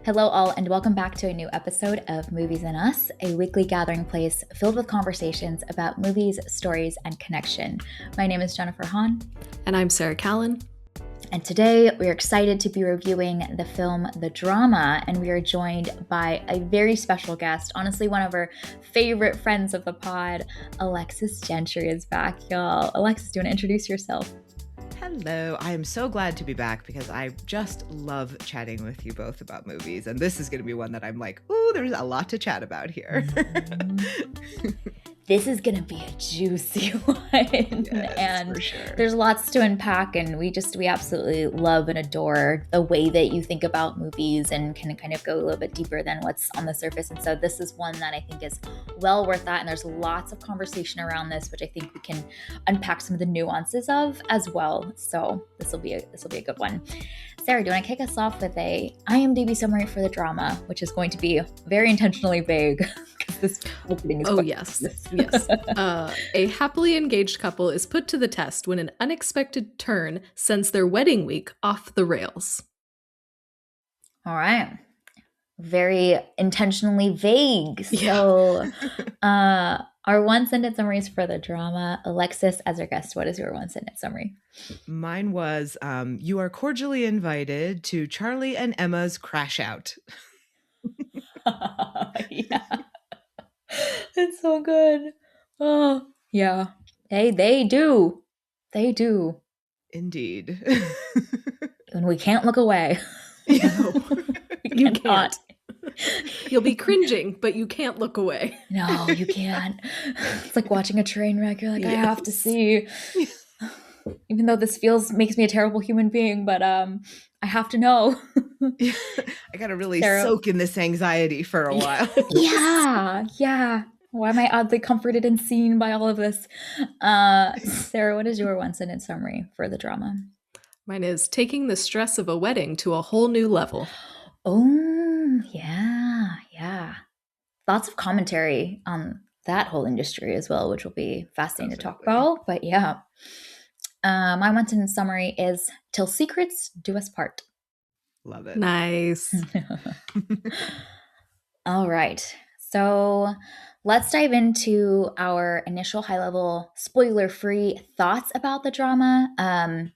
Hello, all, and welcome back to a new episode of Movies and Us, a weekly gathering place filled with conversations about movies, stories, and connection. My name is Jennifer Hahn. And I'm Sarah Callan. And today we're excited to be reviewing the film The Drama, and we are joined by a very special guest, honestly one of our favorite friends of the pod. Alexis Gentry is back, y'all. Alexis, do you want to introduce yourself? Hello, I am so glad to be back because I just love chatting with you both about movies, and this is going to be one that I'm like, ooh, there's a lot to chat about here. This is going to be a juicy one, yes, and for sure. There's lots to unpack, and we absolutely love and adore the way that you think about movies and can kind of go a little bit deeper than what's on the surface. And so this is one that I think is well worth that, and there's lots of conversation around this, which I think we can unpack some of the nuances of as well. So this will be a good one. Sarah, do you want to kick us off with a IMDb summary for The Drama, which is going to be very intentionally vague because this opening is yes. A happily engaged couple is put to the test when an unexpected turn sends their wedding week off the rails. All right. Very intentionally vague. So our one-sentence summaries for The Drama. Alexis, as our guest, what is your one-sentence summary? Mine was, you are cordially invited to Charlie and Emma's crash out. Yeah. It's so good. Oh, yeah. They do. They do. Indeed. And we can't look away. You can't. You'll be cringing, but you can't look away. No, you can't. It's like watching a train wreck. You're like, yes. I have to see. Even though this makes me a terrible human being, but I have to know. I gotta really soak in this anxiety for a while. Yeah. Why am I oddly comforted and seen by all of this? Sarah, what is your one-sentence summary for The Drama? Mine is taking the stress of a wedding to a whole new level. Oh, yeah. Lots of commentary on that whole industry as well, which will be fascinating to talk about. But yeah. My one-sentence summary is, till secrets do us part. Love it. Nice. All right. So let's dive into our initial high-level spoiler-free thoughts about The Drama.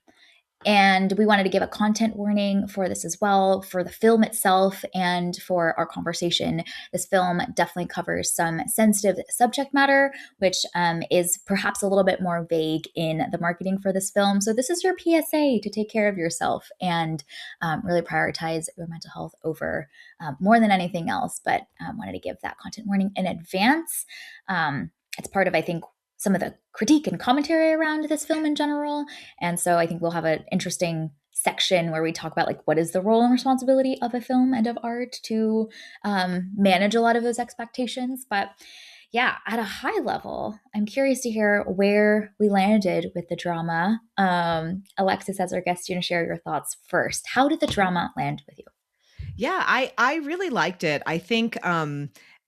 And we wanted to give a content warning for this as well, for the film itself and for our conversation. This film definitely covers some sensitive subject matter, which is perhaps a little bit more vague in the marketing for this film. So this is your PSA to take care of yourself and really prioritize your mental health over more than anything else. But wanted to give that content warning in advance. It's part of, I think, some of the critique and commentary around this film in general. And so I think we'll have an interesting section where we talk about like what is the role and responsibility of a film and of art to manage a lot of those expectations. But yeah, at a high level, I'm curious to hear where we landed with The Drama. Alexis, as our guest, you want to share your thoughts first. How did The Drama land with you? Yeah, I really liked it. I think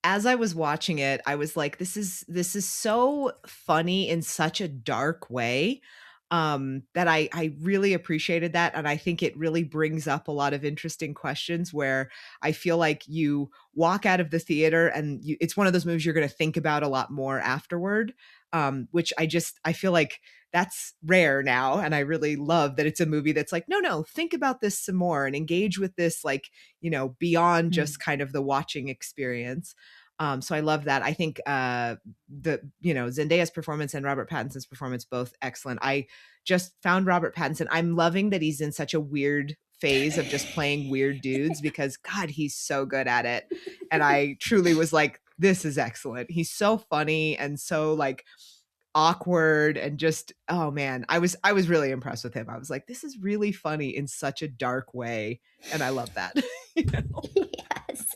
as I was watching it, I was like, this is so funny in such a dark way that I really appreciated that. And I think it really brings up a lot of interesting questions where I feel like you walk out of the theater and it's one of those movies you're going to think about a lot more afterward, which I feel like that's rare now. And I really love that it's a movie that's like, no, think about this some more and engage with this, like, beyond just kind of the watching experience. So I love that. I think Zendaya's performance and Robert Pattinson's performance, both excellent. I just found Robert Pattinson, I'm loving that he's in such a weird phase of just playing weird dudes because God, he's so good at it. And I truly was like, this is excellent. He's so funny and so like awkward and just, oh man, I was really impressed with him. I was like, this is really funny in such a dark way. And I love that. Yes.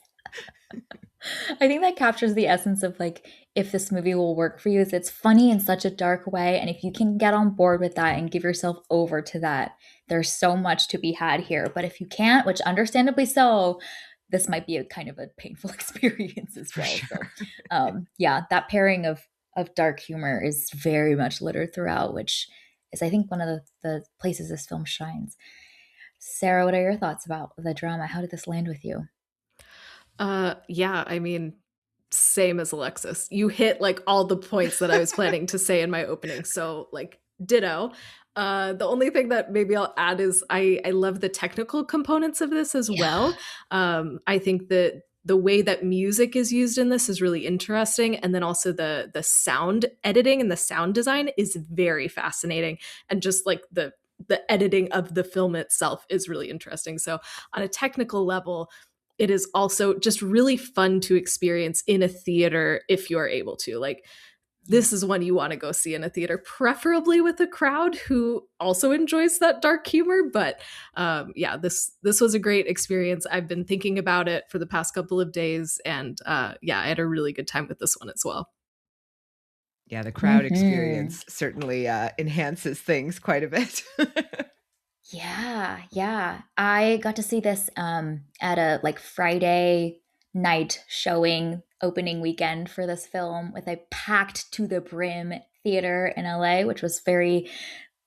I think that captures the essence of like, if this movie will work for you, is it's funny in such a dark way. And if you can get on board with that and give yourself over to that, there's so much to be had here. But if you can't, which understandably so, this might be a kind of a painful experience as well. Sure. So yeah, that pairing of dark humor is very much littered throughout, which is, I think, one of the places this film shines. Sarah, what are your thoughts about The Drama? How did this land with you? Yeah, I mean, same as Alexis. You hit like all the points that I was planning to say in my opening. So like ditto. The only thing that maybe I'll add is I love the technical components of this as Yeah. well. I think that the way that music is used in this is really interesting, and then also the sound editing and the sound design is very fascinating, and just like the editing of the film itself is really interesting. So on a technical level, it is also just really fun to experience in a theater if you are able to. Like, Yeah. this is one you want to go see in a theater, preferably with a crowd who also enjoys that dark humor. But yeah, this was a great experience. I've been thinking about it for the past couple of days, and yeah, I had a really good time with this one as well. Yeah, the crowd Hmm. experience certainly enhances things quite a bit. Yeah, yeah. I got to see this at a like Friday night showing opening weekend for this film with a packed to the brim theater in LA, which was very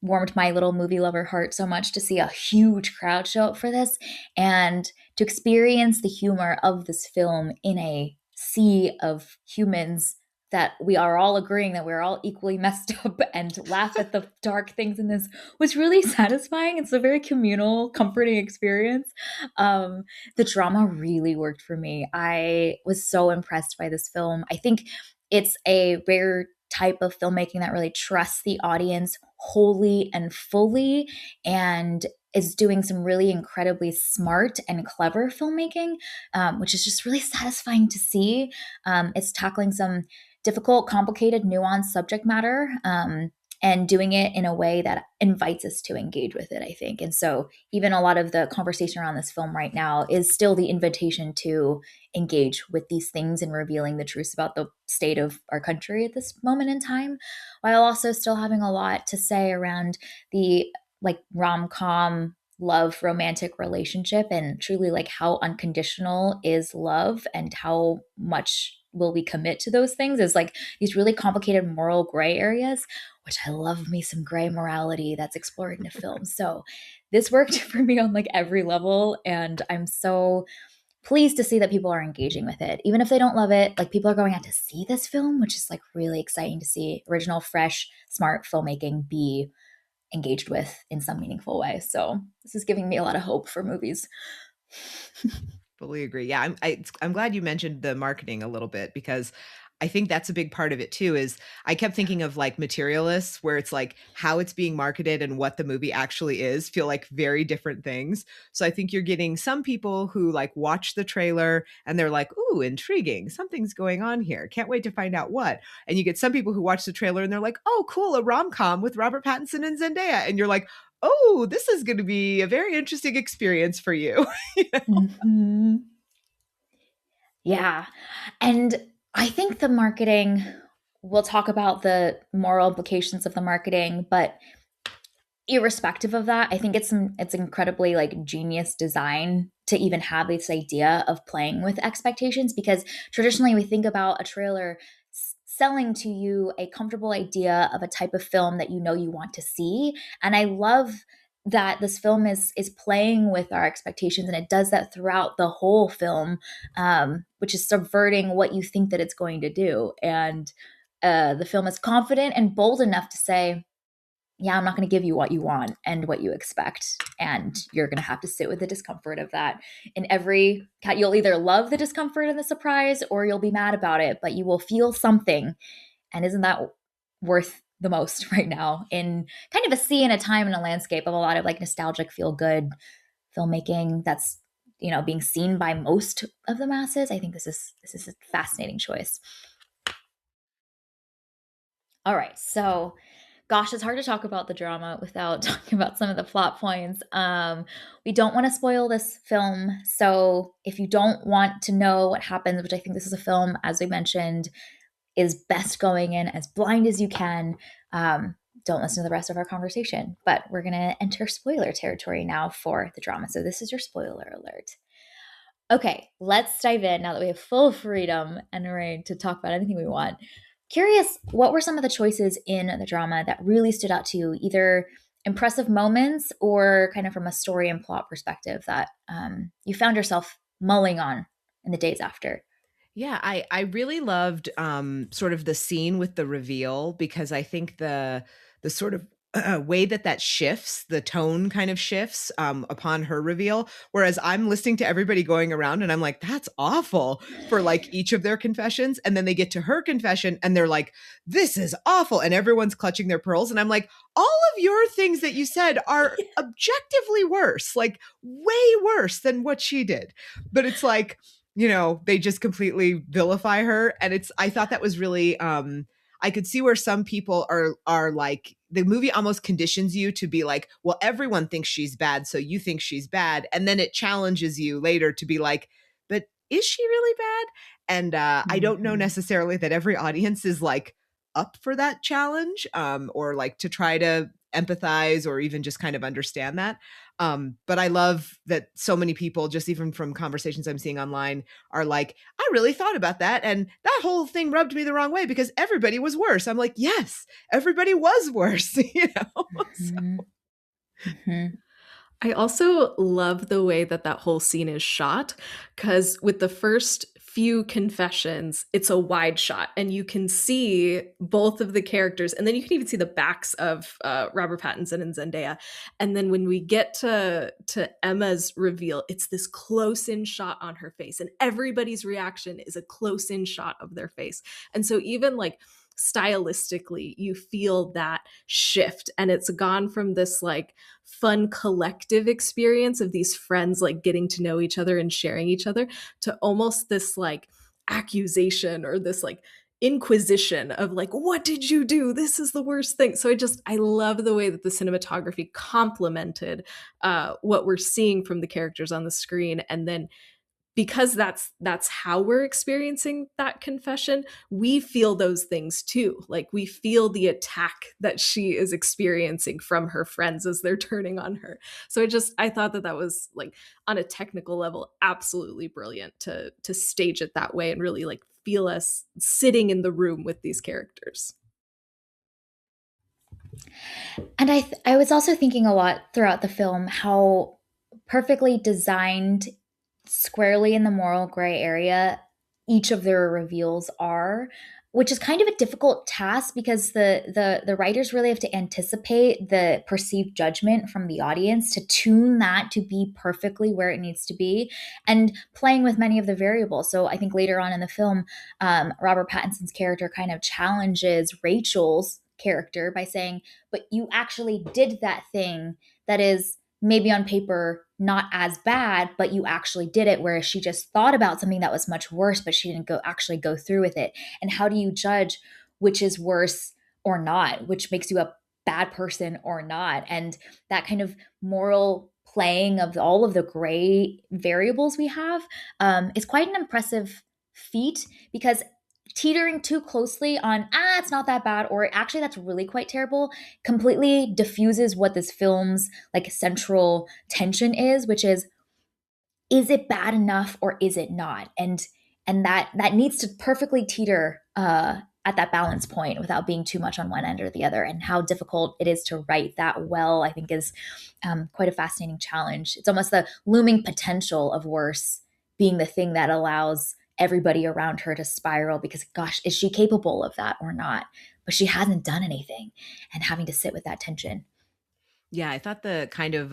warmed my little movie lover heart so much to see a huge crowd show up for this and to experience the humor of this film in a sea of humans that we are all agreeing that we're all equally messed up and laugh at the dark things in this was really satisfying. It's a very communal, comforting experience. The drama really worked for me. I was so impressed by this film. I think it's a rare type of filmmaking that really trusts the audience wholly and fully and is doing some really incredibly smart and clever filmmaking, which is just really satisfying to see. It's tackling some difficult, complicated, nuanced subject matter. And doing it in a way that invites us to engage with it, I think. And so, even a lot of the conversation around this film right now is still the invitation to engage with these things and revealing the truths about the state of our country at this moment in time, while also still having a lot to say around the like rom-com love romantic relationship and truly like how unconditional is love and how much will we commit to those things is like these really complicated moral gray areas, which I love me some gray morality that's explored in a film. So this worked for me on like every level, and I'm so pleased to see that people are engaging with it. Even if they don't love it, like people are going out to see this film, which is like really exciting to see original, fresh, smart filmmaking be engaged with in some meaningful way. So this is giving me a lot of hope for movies. Fully agree. Yeah, I'm glad you mentioned the marketing a little bit because I think that's a big part of it too. Is I kept thinking of like Materialists, where it's like how it's being marketed and what the movie actually is feel like very different things. So I think you're getting some people who like watch the trailer and they're like, "Ooh, intriguing! Something's going on here. Can't wait to find out what." And you get some people who watch the trailer and they're like, "Oh, cool, a rom com with Robert Pattinson and Zendaya," and you're like, "Oh, this is going to be a very interesting experience for you." Mm-hmm. Yeah. And I think the marketing, we'll talk about the moral implications of the marketing, but irrespective of that, I think it's incredibly like genius design to even have this idea of playing with expectations because traditionally we think about a trailer selling to you a comfortable idea of a type of film that you know you want to see, and I love that this film is playing with our expectations and it does that throughout the whole film, which is subverting what you think that it's going to do. And the film is confident and bold enough to say, yeah, I'm not going to give you what you want and what you expect. And you're going to have to sit with the discomfort of that. In every cat, you'll either love the discomfort and the surprise or you'll be mad about it, but you will feel something. And isn't that worth the most right now in kind of a sea and a time and a landscape of a lot of like nostalgic, feel good filmmaking that's, being seen by most of the masses? I think this is a fascinating choice. All right. So, gosh, it's hard to talk about the drama without talking about some of the plot points. We don't want to spoil this film. So, if you don't want to know what happens, which I think this is a film, as we mentioned, is best going in as blind as you can, don't listen to the rest of our conversation. But we're going to enter spoiler territory now for the drama. So, this is your spoiler alert. Okay, let's dive in now that we have full freedom and reign to talk about anything we want. Curious, what were some of the choices in the drama that really stood out to you, either impressive moments or kind of from a story and plot perspective that you found yourself mulling on in the days after. Yeah, I really loved sort of the scene with the reveal, because I think the sort of way that that shifts, the tone kind of shifts upon her reveal. Whereas I'm listening to everybody going around and I'm like, that's awful, for like each of their confessions. And then they get to her confession and they're like, this is awful. And everyone's clutching their pearls. And I'm like, all of your things that you said are objectively worse, like way worse than what she did. But it's like, they just completely vilify her. And I thought that was really, I could see where some people are like, the movie almost conditions you to be like, well, everyone thinks she's bad, so you think she's bad. And then it challenges you later to be like, but is she really bad? And I don't know Mhm. necessarily that every audience is like up for that challenge, or like to try to empathize or even just kind of understand that. But I love that so many people, just even from conversations I'm seeing online, are like, I really thought about that. And that whole thing rubbed me the wrong way because everybody was worse. I'm like, yes, everybody was worse, So, Mhm. Mhm. I also love the way that that whole scene is shot, because with the first few confessions, it's a wide shot and you can see both of the characters. And then you can even see the backs of Robert Pattinson and Zendaya. And then when we get to Emma's reveal, it's this close in shot on her face. And everybody's reaction is a close in shot of their face. And so even like stylistically, you feel that shift. And it's gone from this like fun collective experience of these friends like getting to know each other and sharing each other, to almost this like accusation or this like inquisition of like, what did you do, this is the worst thing. So I love the way that the cinematography complemented what we're seeing from the characters on the screen. And then because that's how we're experiencing that confession, we feel those things too. Like we feel the attack that she is experiencing from her friends as they're turning on her. So I thought that was like, on a technical level, absolutely brilliant to stage it that way and really like feel us sitting in the room with these characters. And I was also thinking a lot throughout the film how perfectly designed, squarely in the moral gray area, each of their reveals are, which is kind of a difficult task because the writers really have to anticipate the perceived judgment from the audience to tune that to be perfectly where it needs to be, and playing with many of the variables. So I think later on in the film, Robert Pattinson's character kind of challenges Rachel's character by saying, but you actually did that thing that is maybe on paper not as bad, but you actually did it, whereas she just thought about something that was much worse, but she didn't go through with it. And how do you judge which is worse or not, which makes you a bad person or not? And that kind of moral playing of all of the gray variables we have is quite an impressive feat, because teetering too closely on it's not that bad, or actually that's really quite terrible, completely diffuses what this film's like central tension is, which is it bad enough or is it not? And that needs to perfectly teeter at that balance point without being too much on one end or the other. And how difficult it is to write that well, I think, is quite a fascinating challenge. It's almost the looming potential of worse being the thing that allows everybody around her to spiral, because gosh, is she capable of that or not? But she hasn't done anything, and having to sit with that tension. yeah, I thought the kind of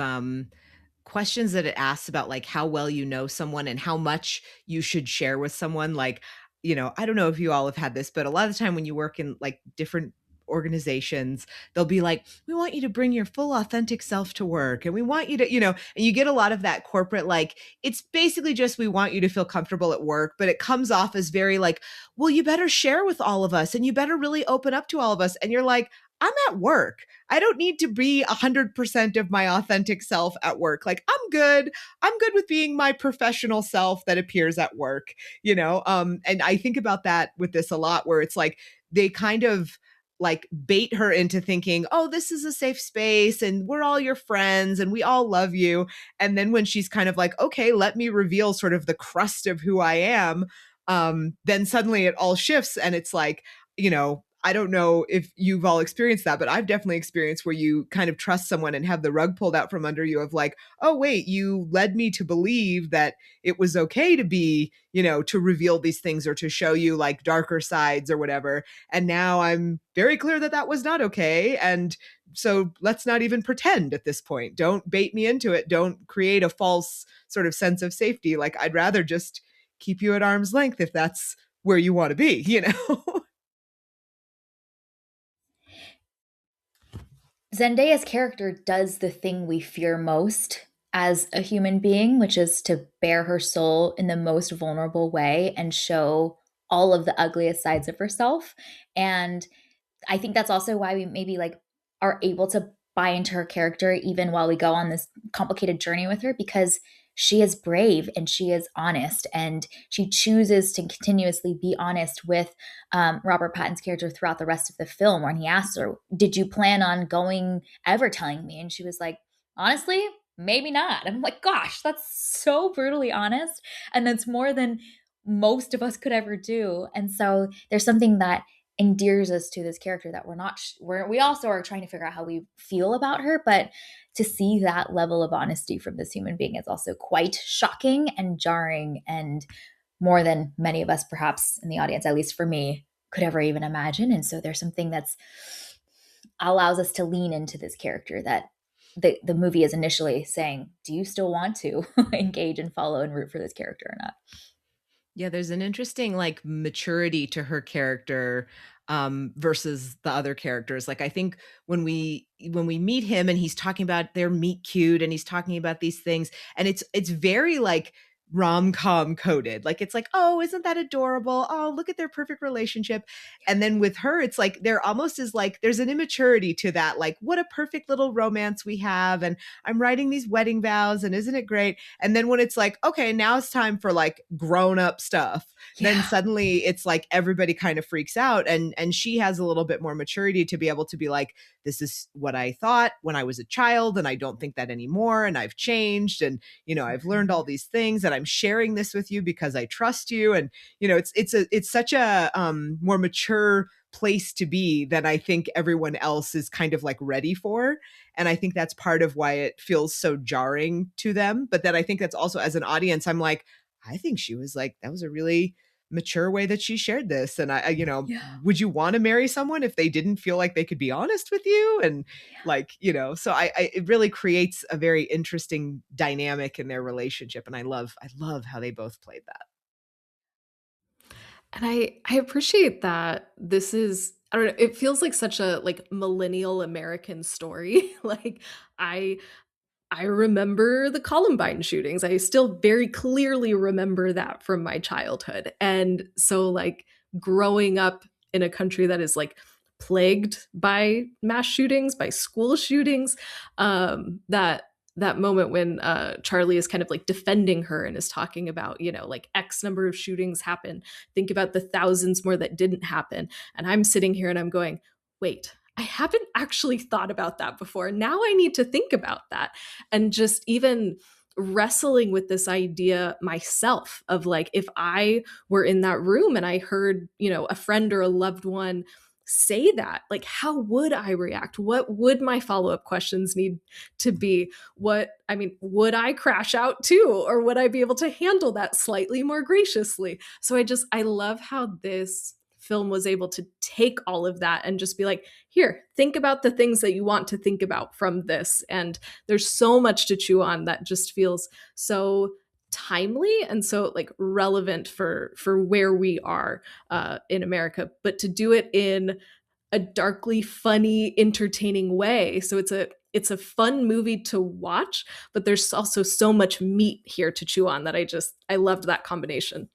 questions that it asks about like how well you know someone and how much you should share with someone, like, I don't know if you all have had this, but a lot of the time when you work in like different organizations, they'll be like, we want you to bring your full authentic self to work, and we want you to, and you get a lot of that corporate, like, it's basically just, we want you to feel comfortable at work, but it comes off as very like, well, you better share with all of us and you better really open up to all of us. And you're like, I'm at work. I don't need to be 100% of my authentic self at work. Like, I'm good. I'm good with being my professional self that appears at work, and I think about that with this a lot, where it's like they kind of like bait her into thinking, oh, this is a safe space and we're all your friends and we all love you. And then when she's kind of like, okay, let me reveal sort of the crust of who I am, then suddenly it all shifts and it's like, I don't know if you've all experienced that, but I've definitely experienced where you kind of trust someone and have the rug pulled out from under you of like, oh, wait, you led me to believe that it was okay to be, to reveal these things or to show you like darker sides or whatever. And now I'm very clear that that was not okay. And so let's not even pretend at this point. Don't bait me into it. Don't create a false sort of sense of safety. Like, I'd rather just keep you at arm's length if that's where you want to be. Zendaya's character does the thing we fear most as a human being, which is to bare her soul in the most vulnerable way and show all of the ugliest sides of herself. And I think that's also why we maybe like are able to buy into her character even while we go on this complicated journey with her, because she is brave and she is honest and she chooses to continuously be honest with Robert Pattinson's character throughout the rest of the film. When he asks her, did you plan on going ever telling me? And she was like, honestly, maybe not. I'm like, gosh, that's so brutally honest. And that's more than most of us could ever do. And so there's something that endears us to this character that we also are trying to figure out how we feel about her, but to see that level of honesty from this human being is also quite shocking and jarring, and more than many of us perhaps in the audience, at least for me, could ever even imagine. And so there's something that's allows us to lean into this character that the movie is initially saying, do you still want to engage and follow and root for this character or not? Yeah, there's an interesting like maturity to her character versus the other characters. Like, I think when we meet him and he's talking about their meet cute and he's talking about these things, and it's very like rom-com coded. Like, it's like, oh, isn't that adorable? Oh, look at their perfect relationship. And then with her, it's like there almost is like there's an immaturity to that. Like, what a perfect little romance we have, and I'm writing these wedding vows, and isn't it great? And then when it's like, okay, now it's time for like grown up stuff, then Yeah. suddenly it's like everybody kind of freaks out, and she has a little bit more maturity to be able to be like, this is what I thought when I was a child, and I don't think that anymore, and I've changed, and I've learned all these things, and I'm sharing this with you because I trust you. And it's such a more mature place to be than I think everyone else is kind of like ready for. And I think that's part of why it feels so jarring to them. But then I think that's also, as an audience, I'm like, I think she was like, that was a really mature way that she shared this. And Yeah. would you want to marry someone if they didn't feel like they could be honest with you? And like, so I it really creates a very interesting dynamic in their relationship. And I love how they both played that. And I appreciate that this is, I don't know, it feels like such a like millennial American story. Like I I remember the Columbine shootings. I still very clearly remember that from my childhood. And so like growing up in a country that is like plagued by mass shootings, by school shootings, that moment when Charlie is kind of like defending her and is talking about, like X number of shootings happen. Think about the thousands more that didn't happen. And I'm sitting here and I'm going, wait, I haven't actually thought about that before. Now I need to think about that. And just even wrestling with this idea myself of like, if I were in that room and I heard, a friend or a loved one say that, like, how would I react? What would my follow-up questions need to be? Would I crash out too? Or would I be able to handle that slightly more graciously? So I love how this film was able to take all of that and just be like, here, think about the things that you want to think about from this. And there's so much to chew on that just feels so timely and so like relevant for where we are in America, but to do it in a darkly funny, entertaining way. So it's a fun movie to watch, but there's also so much meat here to chew on that I loved that combination.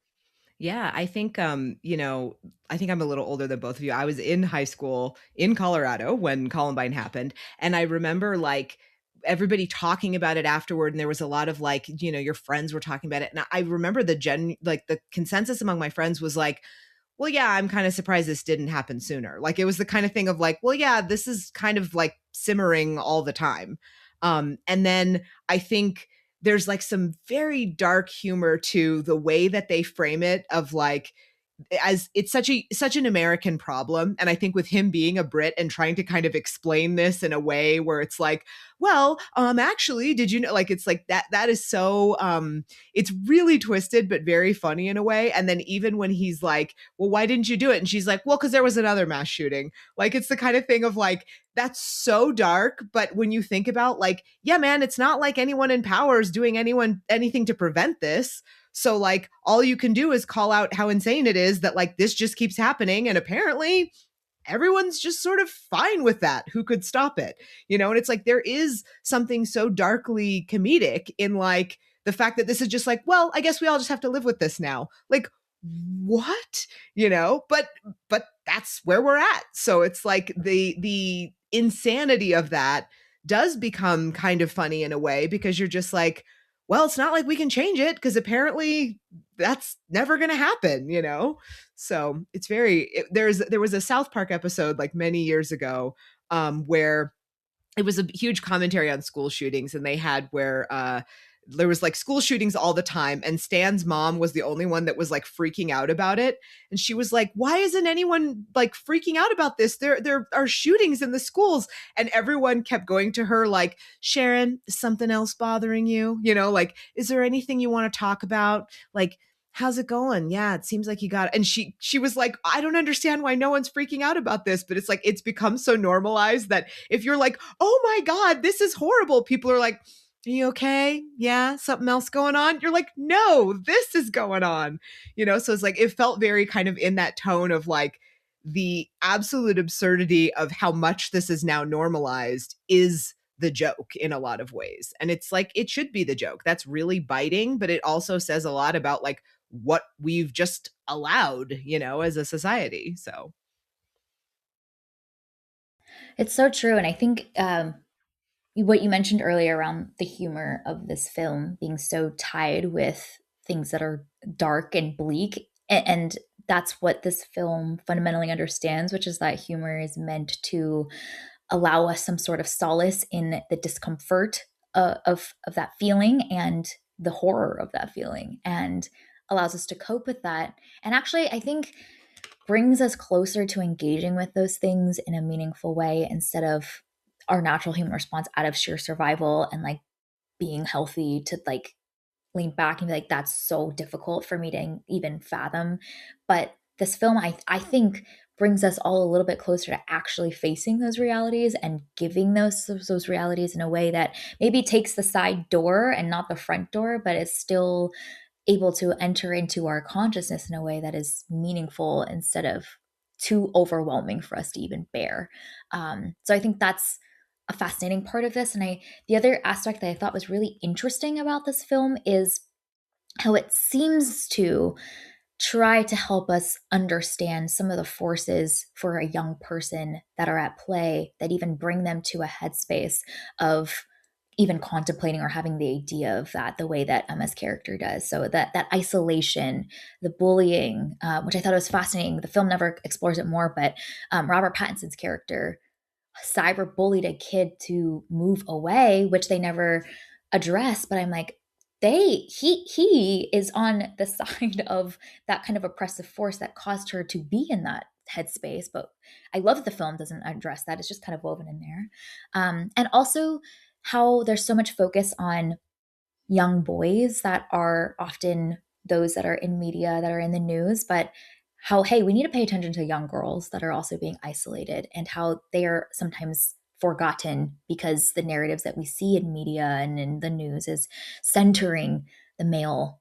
Yeah, I think I'm a little older than both of you. I was in high school in Colorado when Columbine happened, and I remember like everybody talking about it afterward, and there was a lot of like, your friends were talking about it. And I remember the consensus among my friends was like, well, yeah, I'm kind of surprised this didn't happen sooner. Like, it was the kind of thing of like, well, yeah, this is kind of like simmering all the time. And then I think there's like some very dark humor to the way that they frame it of like, as it's such an American problem. And I think with him being a Brit and trying to kind of explain this in a way where it's like, well, actually, did you know, like, it's like that is so it's really twisted, but very funny in a way. And then even when he's like, well, why didn't you do it? And she's like, well, because there was another mass shooting. Like, it's the kind of thing of like, that's so dark. But when you think about like, yeah, man, it's not like anyone in power is doing anything to prevent this. So like all you can do is call out how insane it is that like this just keeps happening. And apparently everyone's just sort of fine with that. Who could stop it? You know, and it's like there is something so darkly comedic in like the fact that this is just like, well, I guess we all just have to live with this now. Like, what? You know, but that's where we're at. So it's like the insanity of that does become kind of funny in a way because you're just like, well, it's not like we can change it because apparently that's never going to happen, you know? So it's there was a South Park episode like many years ago where it was a huge commentary on school shootings and they had where there was like school shootings all the time and Stan's mom was the only one that was like freaking out about it and she was like, why isn't anyone like freaking out about this? There are shootings in the schools and everyone kept going to her like, Sharon, is something else bothering you? You know, like, is there anything you want to talk about? Like, how's it going? Yeah, it seems like you got it. And she was like, I don't understand why no one's freaking out about this, but it's like it's become so normalized that if you're like, oh my God, this is horrible, people are like, are you okay? Yeah, something else going on? You're like, no, this is going on. You know, so it's like it felt very kind of in that tone of like the absolute absurdity of how much this is now normalized is the joke in a lot of ways. And it's like it should be the joke. That's really biting, but it also says a lot about like what we've just allowed, you know, as a society. So It's so true. And I think what you mentioned earlier around the humor of this film being so tied with things that are dark and bleak, and that's what this film fundamentally understands, which is that humor is meant to allow us some sort of solace in the discomfort of that feeling and the horror of that feeling, and allows us to cope with that. And actually, I think brings us closer to engaging with those things in a meaningful way instead of our natural human response out of sheer survival and like being healthy to like lean back and be like, that's so difficult for me to even fathom. But this film, I think, brings us all a little bit closer to actually facing those realities and giving those realities in a way that maybe takes the side door and not the front door, but is still able to enter into our consciousness in a way that is meaningful instead of too overwhelming for us to even bear. So I think that's a fascinating part of this. And the other aspect that I thought was really interesting about this film is how it seems to try to help us understand some of the forces for a young person that are at play that even bring them to a headspace of even contemplating or having the idea of that the way that Emma's character does. So that isolation, the bullying, which I thought was fascinating. The film never explores it more, but Robert Pattinson's character cyber bullied a kid to move away, which they never address. But I'm like, he is on the side of that kind of oppressive force that caused her to be in that headspace. But I love that the film doesn't address that. It's just kind of woven in there. And also how there's so much focus on young boys that are often those that are in media, that are in the news, but how, hey, we need to pay attention to young girls that are also being isolated and how they are sometimes forgotten because the narratives that we see in media and in the news is centering the male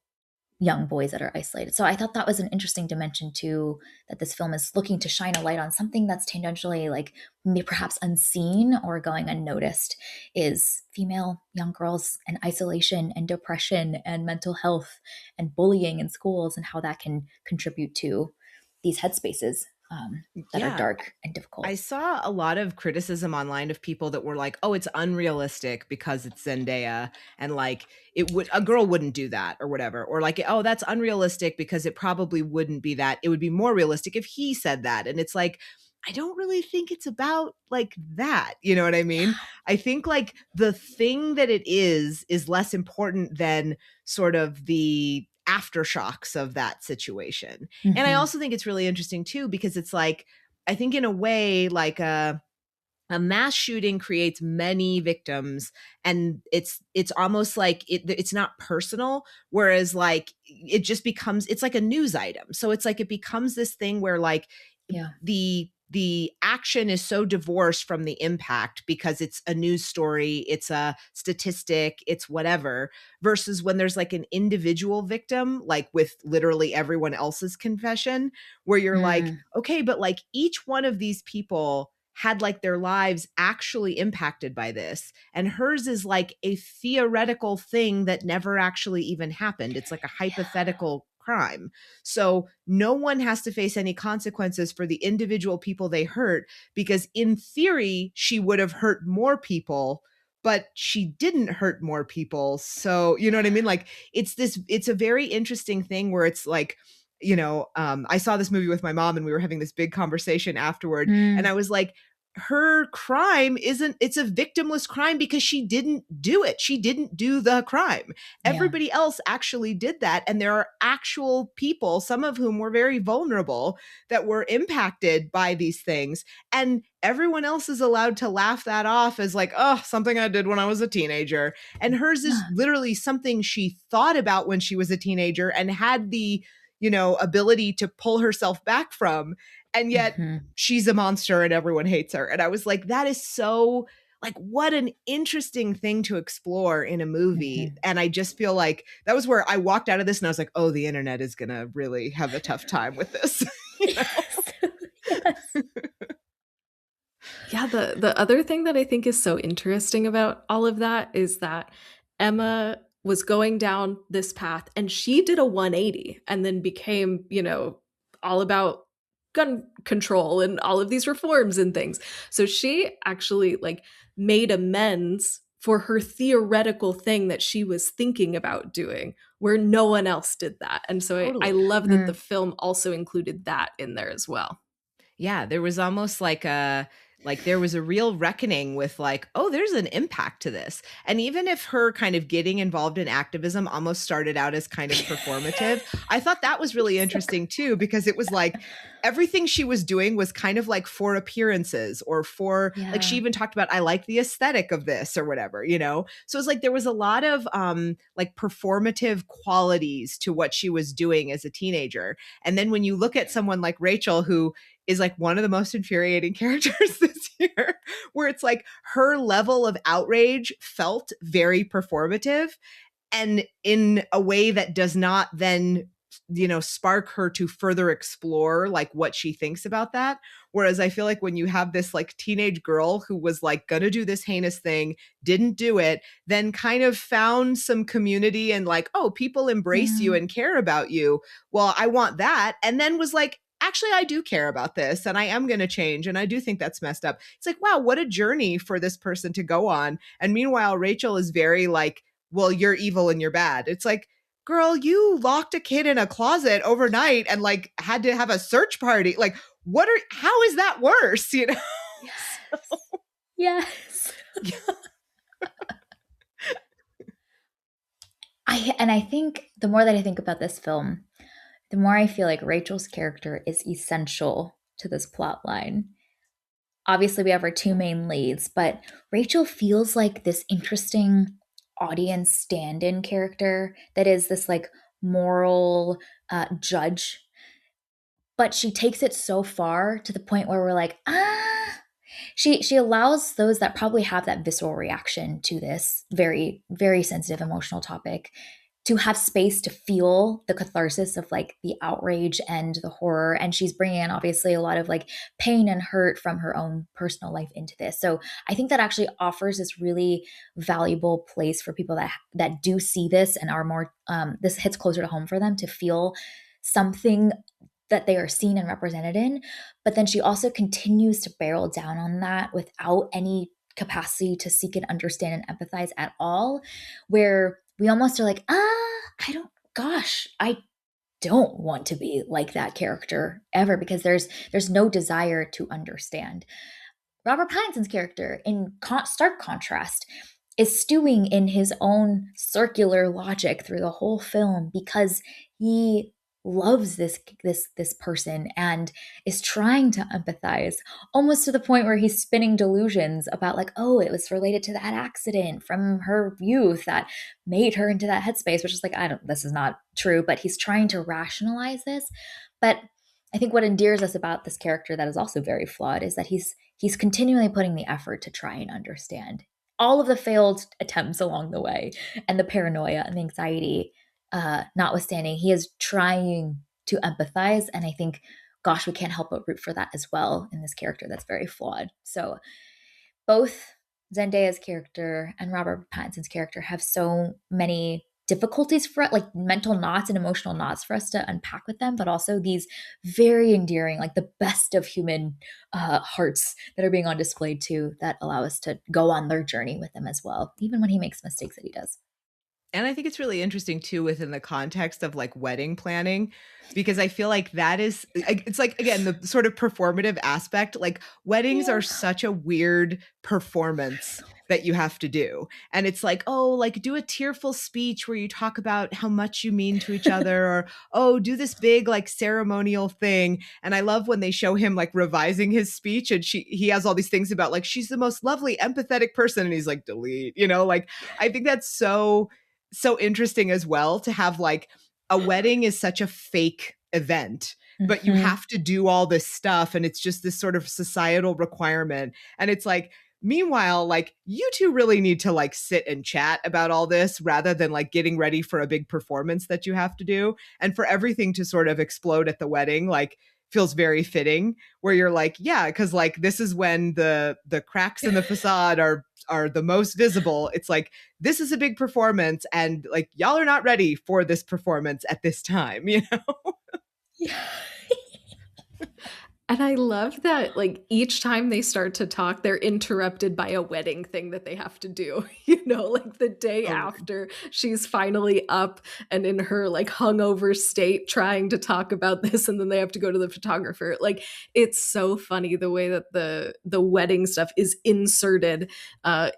young boys that are isolated. So I thought that was an interesting dimension too, that this film is looking to shine a light on something that's tangentially like perhaps unseen or going unnoticed, is female young girls and isolation and depression and mental health and bullying in schools and how that can contribute to these headspaces that are yeah, dark and I difficult. saw a lot of criticism online of people that were like, "Oh, it's unrealistic because it's Zendaya and like it would a girl wouldn't do that or whatever." Or like, "Oh, that's unrealistic because it probably wouldn't be that. It would be more realistic if he said that." And it's like, I don't really think it's about like that. You know what I mean? I think like the thing that it is less important than sort of the aftershocks of that situation. And I Mm-hmm. also think it's really interesting too, because it's like, I think in a way, like a mass shooting creates many victims, and it's almost like it's not personal, whereas like it just becomes, it's like a news item. So it's like it becomes this thing where like Yeah. the action is so divorced from the impact because it's a news story, it's a statistic, it's whatever, versus when there's like an individual victim, like with literally everyone else's confession, where you're like, Mm, okay, but like each one of these people had like their lives actually impacted by this, and hers is like a theoretical thing that never actually even happened. It's like a hypothetical crime. So no one has to face any consequences for the individual people they hurt, because in theory she would have hurt more people, but she didn't hurt more people. So you know what I mean? Like it's a very interesting thing where it's like, I saw this movie with my mom and we were having this big conversation afterward, and I mm, was like, her crime isn't, it's a victimless crime because she didn't do it. She didn't do the crime. yeah. Everybody else actually did that. And there are actual people, some of whom were very vulnerable, that were impacted by these things. And everyone else is allowed to laugh that off as like, oh, something I did when I was a teenager. And hers is Yeah. literally something she thought about when she was a teenager and had the, ability to pull herself back from. And yet Mm-hmm. she's a monster and everyone hates her. And I was like, that is so, like, what an interesting thing to explore in a movie. Mm-hmm. And I just feel like that was where I walked out of this and I was like, oh, the internet is going to really have a tough time with this. Yes. Yes. Yeah, the other thing that I think is so interesting about all of that is that Emma was going down this path and she did a 180 and then became, all about gun control and all of these reforms and things. So she actually like made amends for her theoretical thing that she was thinking about doing where no one else did that. And so I Totally. love that the Mm, film also included that in there as well. Yeah, there was almost like there was a real reckoning with like, oh, there's an impact to this. And even if her kind of getting involved in activism almost started out as kind of performative, I thought that was really so good. interesting too, because it was like everything she was doing was kind of like for appearances, or for like, she Yeah. even talked about, I like the aesthetic of this or whatever. So it's like there was a lot of like performative qualities to what she was doing as a teenager. And then when you look at someone like Rachel, who is like one of the most infuriating characters this year, where it's like her level of outrage felt very performative, and in a way that does not then spark her to further explore like what she thinks about that. Whereas I feel like when you have this like teenage girl who was like gonna do this heinous thing, didn't do it, then kind of found some community and like, oh, people embrace you Yeah. and care about you, well, I want that, and then was like, actually, I do care about this and I am going to change. And I do think that's messed up. It's like, wow, what a journey for this person to go on. And meanwhile, Rachel is very like, well, you're evil and you're bad. It's like, girl, you locked a kid in a closet overnight and like had to have a search party. Like, how is that worse? Yes. Yes. I think the more that I think about this film, the more I feel like Rachel's character is essential to this plot line. Obviously, we have our two main leads, but Rachel feels like this interesting audience stand in character that is this like moral judge, but she takes it so far to the point where we're like, she allows those that probably have that visceral reaction to this very, very sensitive emotional topic to have space to feel the catharsis of like the outrage and the horror. And she's bringing in obviously a lot of like pain and hurt from her own personal life into this. So I think that actually offers this really valuable place for people that do see this and are more this hits closer to home for them to feel something that they are seen and represented in. But then she also continues to barrel down on that without any capacity to seek and understand and empathize at all, where we almost are like, I don't want to be like that character ever, because there's no desire to understand. Robert Pattinson's character, in stark contrast, is stewing in his own circular logic through the whole film because he loves this person and is trying to empathize, almost to the point where he's spinning delusions about, like, oh, it was related to that accident from her youth that made her into that headspace, which is like, I don't, this is not true, but he's trying to rationalize this. But I think what endears us about this character that is also very flawed is that he's continually putting the effort to try and understand all of the failed attempts along the way, and the paranoia and the anxiety notwithstanding, he is trying to empathize. And I think, gosh, we can't help but root for that as well in this character that's very flawed. So both Zendaya's character and Robert Pattinson's character have so many difficulties for, like, mental knots and emotional knots for us to unpack with them, but also these very endearing, like the best of human hearts that are being on display too, that allow us to go on their journey with them as well, even when he makes mistakes that he does. And I think it's really interesting too within the context of like wedding planning, because I feel like that is it's like, again, the sort of performative aspect. Like weddings Yeah. are such a weird performance that you have to do. And it's like, oh, like do a tearful speech where you talk about how much you mean to each other, or oh, do this big like ceremonial thing. And I love when they show him like revising his speech, and he has all these things about like she's the most lovely empathetic person, and he's like delete, like I think that's so interesting as well, to have like a wedding is such a fake event, but you Mm-hmm. have to do all this stuff, and it's just this sort of societal requirement. And it's like, meanwhile, like you two really need to like sit and chat about all this rather than like getting ready for a big performance that you have to do. And for everything to sort of explode at the wedding, like feels very fitting, where you're like, yeah, because like this is when the cracks in the facade are the most visible. It's like, this is a big performance, and like y'all are not ready for this performance at this time, Yeah. And I love that, like, each time they start to talk, they're interrupted by a wedding thing that they have to do. Like the day Oh, Lord. after she's finally up and in her like hungover state trying to talk about this, and then they have to go to the photographer. Like, it's so funny the way that the wedding stuff is inserted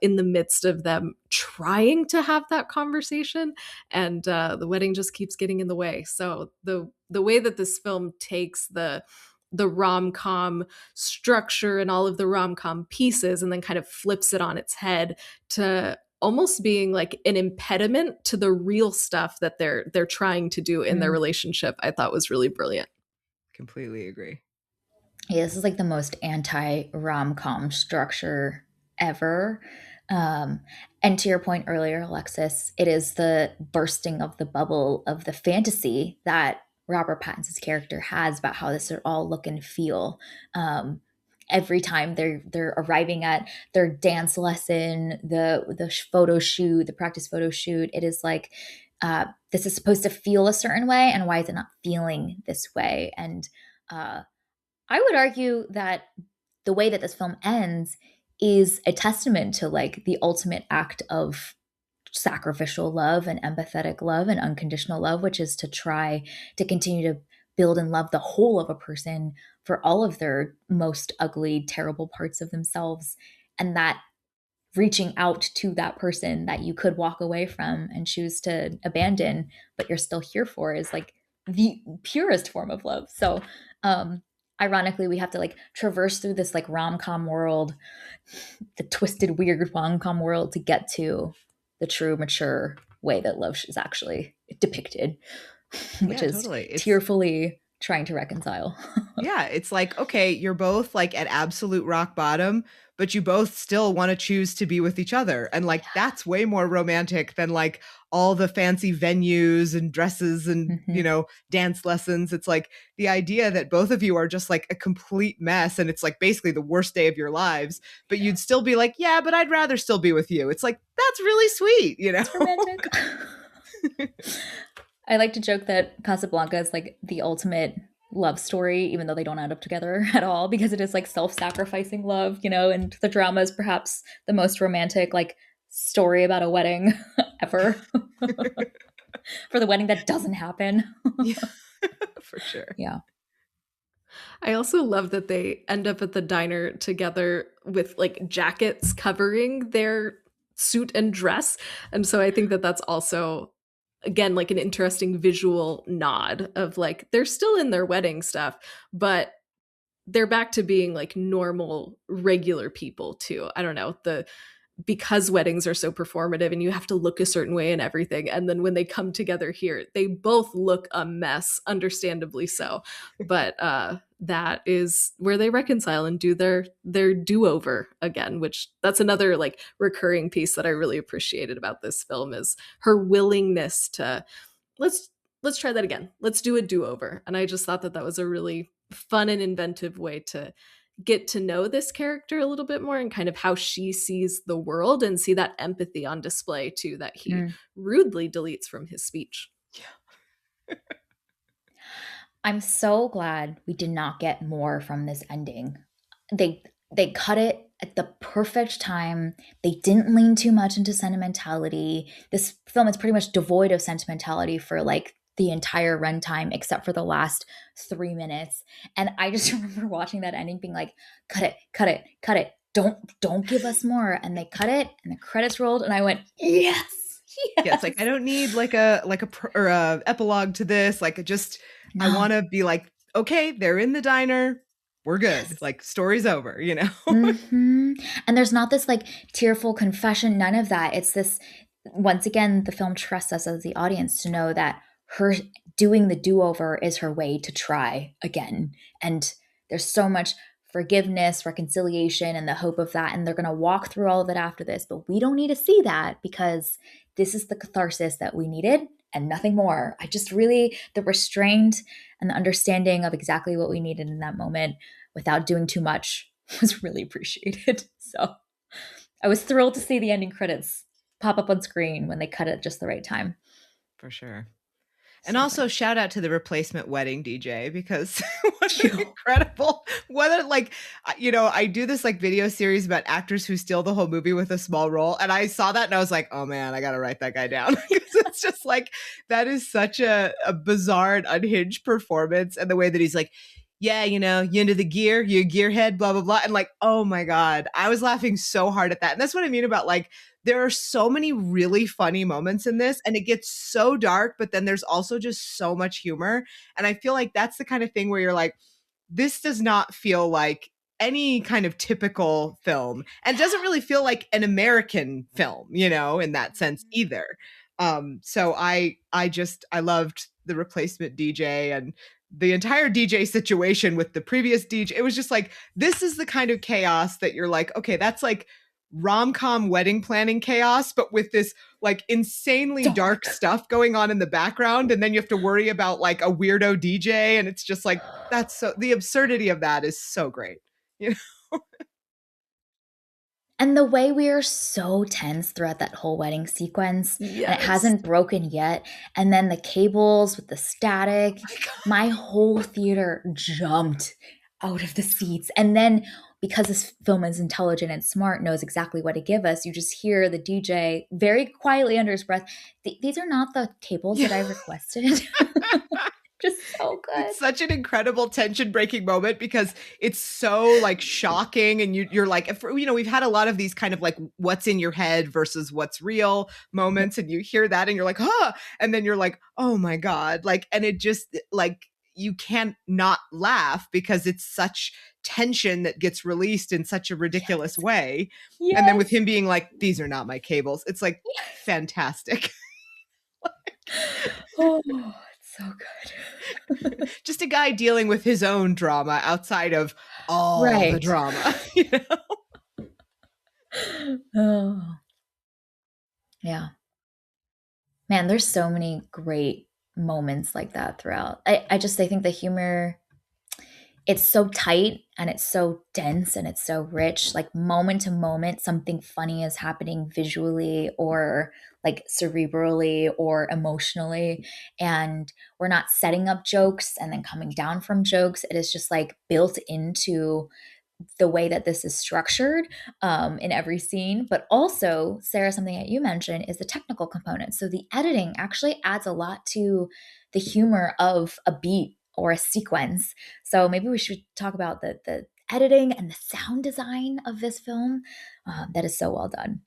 in the midst of them trying to have that conversation, and the wedding just keeps getting in the way. So the way that this film takes the rom-com structure and all of the rom-com pieces and then kind of flips it on its head to almost being like an impediment to the real stuff that they're trying to do in their Mm. relationship, I thought was really brilliant. Completely agree. Yeah, this is like the most anti rom com structure ever. Um, and to your point earlier, Alexis, it is the bursting of the bubble of the fantasy that Robert Pattinson's character has about how this would all look and feel. Um, every time they're arriving at their dance lesson, the photo shoot, the practice photo shoot, it is like, this is supposed to feel a certain way, and why is it not feeling this way? And uh, I would argue that the way that this film ends is a testament to like the ultimate act of sacrificial love and empathetic love and unconditional love, which is to try to continue to build and love the whole of a person for all of their most ugly, terrible parts of themselves. And that reaching out to that person that you could walk away from and choose to abandon, but you're still here for, is like the purest form of love. So, ironically, we have to like traverse through this like rom-com world, the twisted, weird rom-com world, to get to the true, mature way that love is actually depicted, which Yeah, is totally. tearfully trying to reconcile. Yeah, it's like, okay, you're both like at absolute rock bottom, but you both still want to choose to be with each other. And like, that's way more romantic than like all the fancy venues and dresses and, Mhm. dance lessons. It's like the idea that both of you are just like a complete mess, and it's like basically the worst day of your lives, but you'd still be like, yeah, but I'd rather still be with you. It's like, that's really sweet. It's romantic. I like to joke that Casablanca is like the ultimate love story, even though they don't end up together at all, because it is like self-sacrificing love, and the drama is perhaps the most romantic like story about a wedding ever. For the wedding that doesn't happen. Yeah, for sure. Yeah. I also love that they end up at the diner together with like jackets covering suit and dress. And so I think that that's also, again, like an interesting visual nod of like they're still in their wedding stuff, but they're back to being like normal regular people too. I don't know, the because weddings are so performative and you have to look a certain way and everything, and then when they come together here they both look a mess, understandably so, but that is where they reconcile and do their do-over again, which that's another like recurring piece that I really appreciated about this film is her willingness to let's let's try that again, let's do a do-over. And I just thought that that was a really fun and inventive way to get to know this character a little bit more and kind of how she sees the world and see that empathy on display too that he Mm. rudely deletes from his speech. I'm so glad we did not get more from this ending. They they cut it at the perfect time. They didn't lean too much into sentimentality. This film is pretty much devoid of sentimentality for like the entire runtime except for the last 3 minutes. And I just remember watching that ending being like, cut it, cut it, cut it. Don't give us more. And they cut it and the credits rolled and I went, yes. Yeah, it's like I Yes. don't need like a epilogue to this. Like, just I want No. to be like, okay, they're in the diner, we're good. Yes. Like, story's over. You know. And there's not this like tearful confession, none of that. It's this, once again, the film trusts us as the audience to know that her doing the do over is her way to try again. And there's so much forgiveness, reconciliation, and the hope of that. And they're going to walk through all of it after this. But we don't need to see that because this is the catharsis that we needed and nothing more. I just really, the restraint and the understanding of exactly what we needed in that moment without doing too much was really appreciated. So I was thrilled to see the ending credits pop up on screen when they cut it at just the right time. For sure. And So also good. shout out to the replacement wedding DJ because what an incredible, what a like, I do this like video series about actors who steal the whole movie with a small role. And I saw that and I was like, oh man, I got to write that guy down because it's just like, that is such a bizarre and unhinged performance. And the way that he's like, yeah, you into the gear, you a gearhead, blah, blah, blah. And like, oh my God, I was laughing so hard at that. And that's what I mean about like, there are so many really funny moments in this and it gets so dark, but then there's also just so much humor. And I feel like that's the kind of thing where you're like, this does not feel like any kind of typical film and doesn't really feel like an American film, in that sense either. So I loved the replacement DJ and the entire DJ situation with the previous DJ. It was just like, this is the kind of chaos that you're like, okay, that's like rom-com wedding planning chaos, but with this like insanely dark Dark. stuff going on in the background. And then you have to worry about like a weirdo DJ. And it's just like, that's so, the absurdity of that is so great. You know? And the way we are so tense throughout that whole wedding sequence, and it Yes. hasn't broken yet. And then the cables with the static, my whole theater jumped out of the seats. And then because this film is intelligent and smart, knows exactly what to give us, you just hear the DJ very quietly under his breath, these are not the cables that Yeah. I requested. Just so good. It's such an incredible tension breaking moment because it's so like shocking and you're like, we've had a lot of these kind of like what's in your head versus what's real Yep. moments, and you hear that and you're like, huh, and then you're like, oh my God, like, and it just like, you can't not laugh because it's such tension that gets released in such a ridiculous Yes. way. And then with Yes. him being like, these are not my cables, it's like fantastic. Oh, it's so good. Just a guy dealing with his own drama outside of all the Right. drama. Oh, yeah. Man, there's so many great moments like that throughout. I think the humor, it's so tight and it's so dense and it's so rich. Like moment to moment, something funny is happening visually or like cerebrally or emotionally. And we're not setting up jokes and then coming down from jokes. It is just like built into the way that this is structured in every scene. But also, Sarah, something that you mentioned is the technical component. So the editing actually adds a lot to the humor of a beat or a sequence. So maybe we should talk about the editing and the sound design of this film. That is so well done.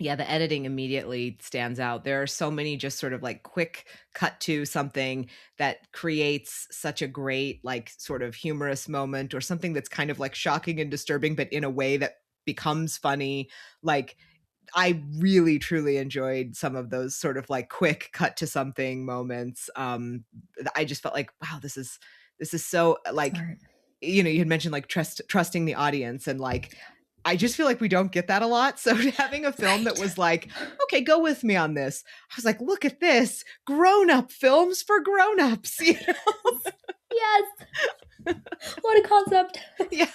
Yeah, the editing immediately stands out. There are so many just sort of like quick cut to something that creates such a great, like, sort of humorous moment, or something that's kind of like shocking and disturbing, but in a way that becomes funny. Like, I really truly enjoyed some of those sort of like quick cut to something moments. I just felt like, wow, this is so like, Smart. you had mentioned like trusting the audience, and like, I just feel like we don't get that a lot. So having a film that Right. was like, okay, go with me on this. I was like, look at this, grown-up films for grown-ups. Yes. What a concept. Yeah,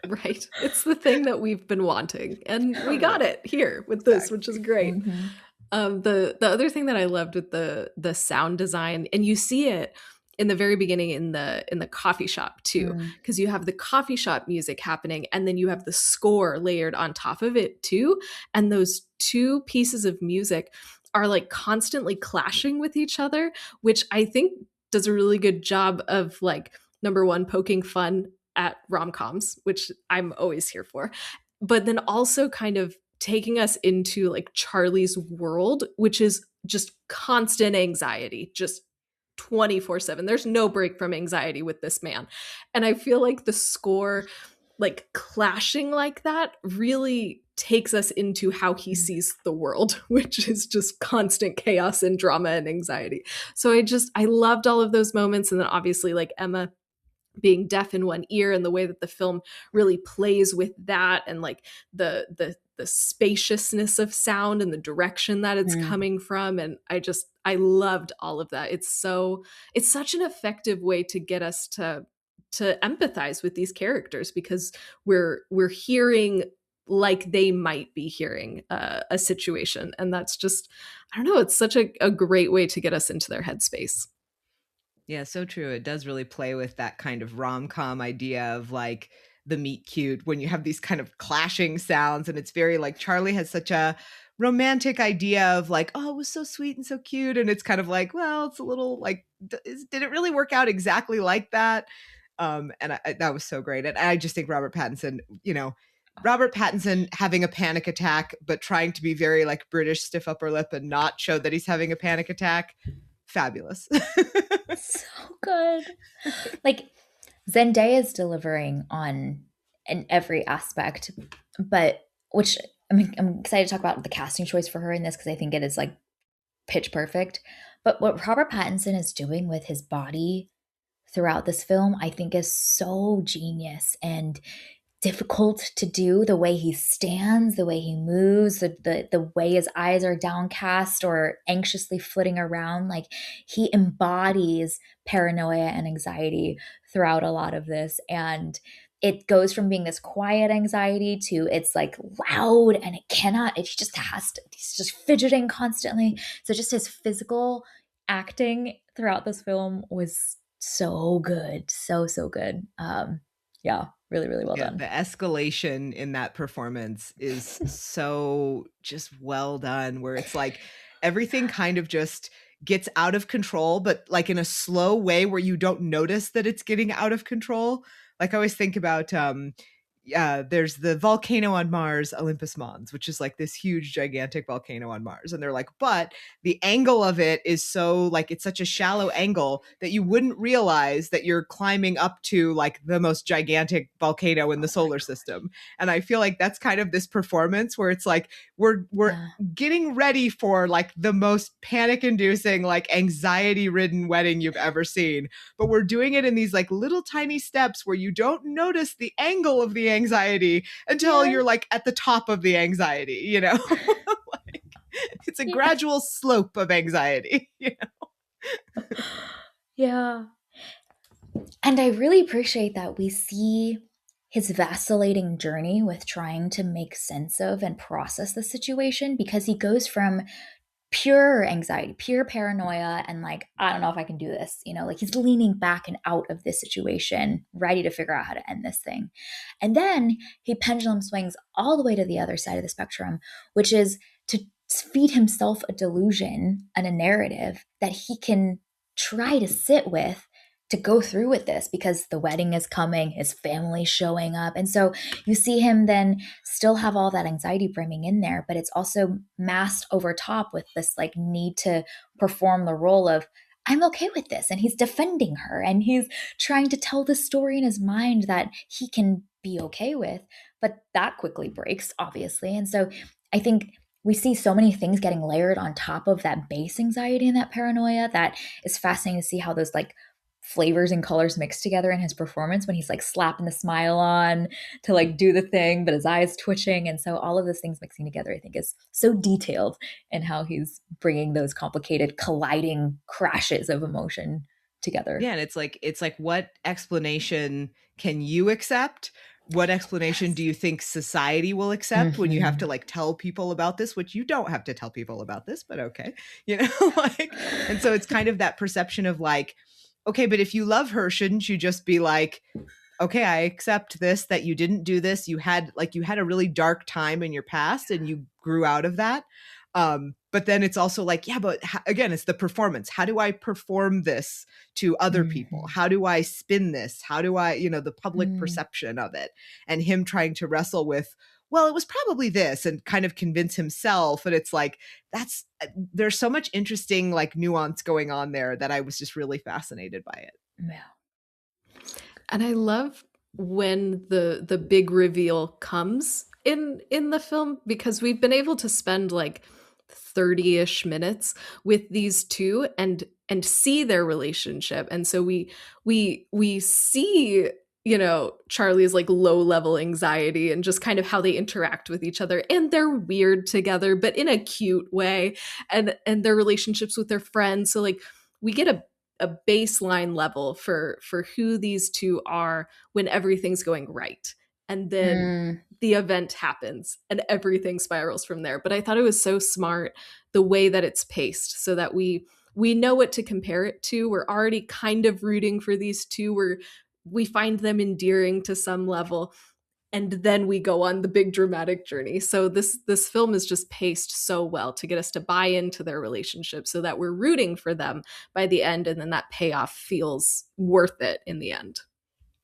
Right. It's the thing that we've been wanting. And we got totally. it here with this, which is Exactly. great. Mhm. The other thing that I loved with the sound design, and you see it in the very beginning in the coffee shop too, Mm, because you have the coffee shop music happening, and then you have the score layered on top of it too. And those two pieces of music are like constantly clashing with each other, which I think does a really good job of like, number one, poking fun at rom-coms, which I'm always here for, but then also kind of taking us into like Charlie's world, which is just constant anxiety, just 24/7. There's no break from anxiety with this man. And I feel like the score, like clashing like that, really takes us into how he mm, sees the world, which is just constant chaos and drama and anxiety. So I loved all of those moments. And then obviously, like Emma being deaf in one ear, and the way that the film really plays with that, and like the spaciousness of sound and the direction that it's mm, coming from. And I loved all of that. It's such an effective way to get us to empathize with these characters, because we're hearing like they might be hearing a situation. And that's just, I don't know, it's such a great way to get us into their headspace. Yeah, so true. It does really play with that kind of rom-com idea of like the meet cute, when you have these kind of clashing sounds, and it's very like Charlie has such a romantic idea of like, oh, it was so sweet and so cute, and it's kind of like, well, it's a little like, did it really work out exactly like that? And that was so great. And I just think Robert Pattinson, Robert Pattinson having a panic attack, but trying to be very like British stiff upper lip and not show that he's having a panic attack. Fabulous. so good. Like Zendaya is delivering on in every aspect, but which I mean, I'm excited to talk about the casting choice for her in this because I think it is like pitch perfect. But what Robert Pattinson is doing with his body throughout this film, I think is so genius and difficult to do. The way he stands, the way he moves, the way his eyes are downcast or anxiously flitting around, like he embodies paranoia and anxiety throughout a lot of this. And it goes from being this quiet anxiety to it's like loud, and it just has to, he's just fidgeting constantly. So just his physical acting throughout this film was so good. So good. Yeah, really, really well Yeah, done. the escalation in that performance is so just well done, where it's like everything kind of just gets out of control, but like in a slow way where you don't notice that it's getting out of control. Like I always think about there's the volcano on Mars, Olympus Mons, which is like this huge, gigantic volcano on Mars. And they're like, but the angle of it is so like, it's such a shallow angle that you wouldn't realize that you're climbing up to like the most gigantic volcano in the Oh my solar god. system. And I feel like that's kind of this performance where it's like, we're Yeah. getting ready for like the most panic inducing, like anxiety ridden wedding you've ever seen. But we're doing it in these like little tiny steps where you don't notice the angle of the anxiety until Yes. you're like at the top of the anxiety. Like, it's a Yes. gradual slope of anxiety. Yeah. And I really appreciate that we see his vacillating journey with trying to make sense of and process the situation because he goes from pure anxiety, pure paranoia, and like, I don't know if I can do this, like he's leaning back and out of this situation, ready to figure out how to end this thing. And then he pendulum swings all the way to the other side of the spectrum, which is to feed himself a delusion and a narrative that he can try to sit with to go through with this because the wedding is coming, his family's showing up. And so you see him then still have all that anxiety brimming in there, but it's also masked over top with this like need to perform the role of, I'm okay with this. And he's defending her and he's trying to tell the story in his mind that he can be okay with. But that quickly breaks, obviously. And so I think we see so many things getting layered on top of that base anxiety and that paranoia that is fascinating to see how those like flavors and colors mixed together in his performance when he's like slapping the smile on to like do the thing, but his eyes twitching. And so all of those things mixing together, I think, is so detailed in how he's bringing those complicated colliding crashes of emotion together. Yeah, and it's like what explanation can you accept? What explanation do you think society will accept when you have to like tell people about this, which you don't have to tell people about this, but okay. You know, like, and so it's kind of that perception of like, okay, but if you love her, shouldn't you just be like, okay, I accept this, that you didn't do this. You had a really dark time in your past and you grew out of that. But then it's also like, yeah, but again, it's the performance. How do I perform this to other people? How do I spin this? How do I, the public perception of it? And him trying to wrestle with, well, it was probably this, and kind of convince himself. And it's like, there's so much interesting like nuance going on there that I was just really fascinated by it. Yeah. And I love when the big reveal comes in the film, because we've been able to spend like 30-ish minutes with these two and see their relationship. And so we see, Charlie's like low level anxiety and just kind of how they interact with each other, and they're weird together but in a cute way, and their relationships with their friends. So like we get a baseline level for who these two are when everything's going right, and then the event happens and everything spirals from there. But I thought it was so smart the way that it's paced, so that we know what to compare it to. We're already kind of rooting for these two. We find them endearing to some level, and then we go on the big dramatic journey. So this film is just paced so well to get us to buy into their relationship, so that we're rooting for them by the end, and then that payoff feels worth it in the end.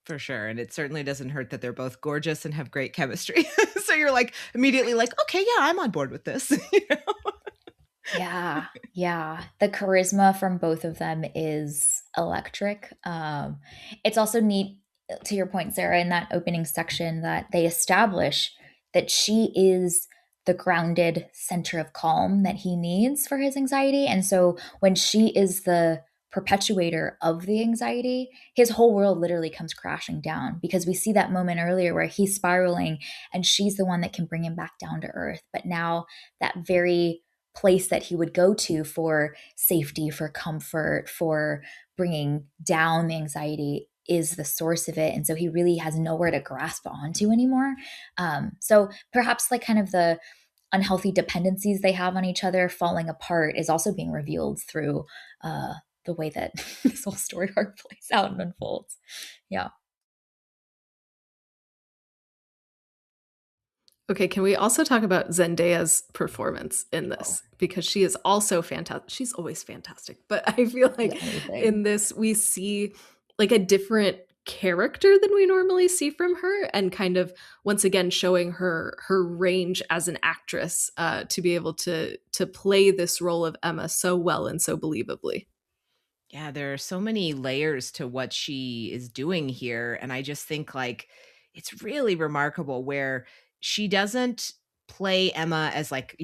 For sure. And it certainly doesn't hurt that they're both gorgeous and have great chemistry. So you're like immediately like, okay, yeah, I'm on board with this. Yeah, yeah. The charisma from both of them is electric. It's also neat, to your point, Sarah, in that opening section, that they establish that she is the grounded center of calm that he needs for his anxiety. And so when she is the perpetuator of the anxiety, his whole world literally comes crashing down, because we see that moment earlier where he's spiraling and she's the one that can bring him back down to earth. But now that very place that he would go to for safety, for comfort, for bringing down the anxiety is the source of it. And so he really has nowhere to grasp onto anymore. So perhaps like kind of the unhealthy dependencies they have on each other falling apart is also being revealed through the way that this whole story arc plays out and unfolds. Yeah. Okay, can we also talk about Zendaya's performance in this? Because she is also fantastic. She's always fantastic, but I feel like in this we see like a different character than we normally see from her, and kind of once again showing her range as an actress to be able to play this role of Emma so well and so believably. Yeah, there are so many layers to what she is doing here. And I just think like it's really remarkable where she doesn't play Emma as like,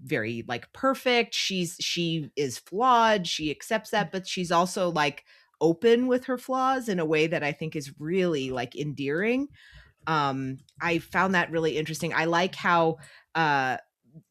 very like perfect. She is flawed. She accepts that, but she's also like open with her flaws in a way that I think is really like endearing. I found that really interesting. I like how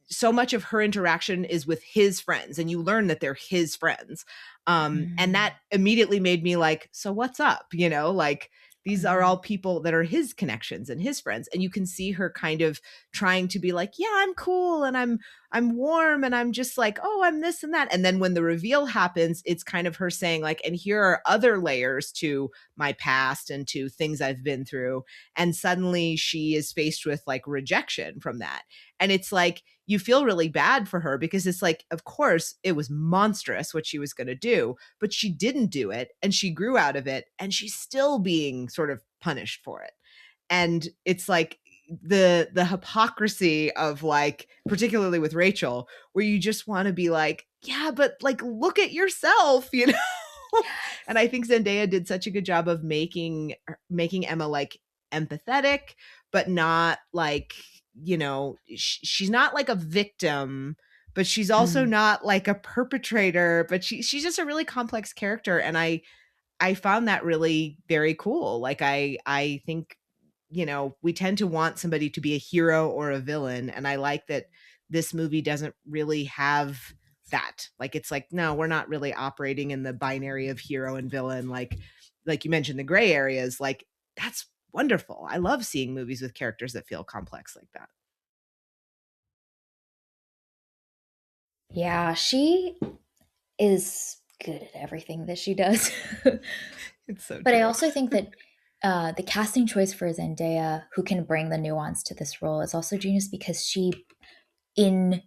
so much of her interaction is with his friends, and you learn that they're his friends. And that immediately made me like, so what's up? Like these are all people that are his connections and his friends. And you can see her kind of trying to be like, yeah, I'm cool. And I'm warm. And I'm just like, oh, I'm this and that. And then when the reveal happens, it's kind of her saying like, and here are other layers to my past and to things I've been through. And suddenly she is faced with like rejection from that. And it's like you feel really bad for her because it's like, of course, it was monstrous what she was going to do, but she didn't do it and she grew out of it and she's still being sort of punished for it. And it's like the hypocrisy of like, particularly with Rachel, where you just want to be like, yeah, but like look at yourself, you know. And I think Zendaya did such a good job of making Emma like empathetic, but not like, you know, she's not like a victim, but she's also Mm. not like a perpetrator, but she's just a really complex character. And I found that really very cool. Like I think, you know, we tend to want somebody to be a hero or a villain, and I like that this movie doesn't really have that. Like it's like, no, we're not really operating in the binary of hero and villain, like you mentioned, the gray areas. Like that's wonderful. I love seeing movies with characters that feel complex like that. Yeah, she is good at everything that she does. It's so But I true. also think that the casting choice for Zendaya, who can bring the nuance to this role, is also genius because she, in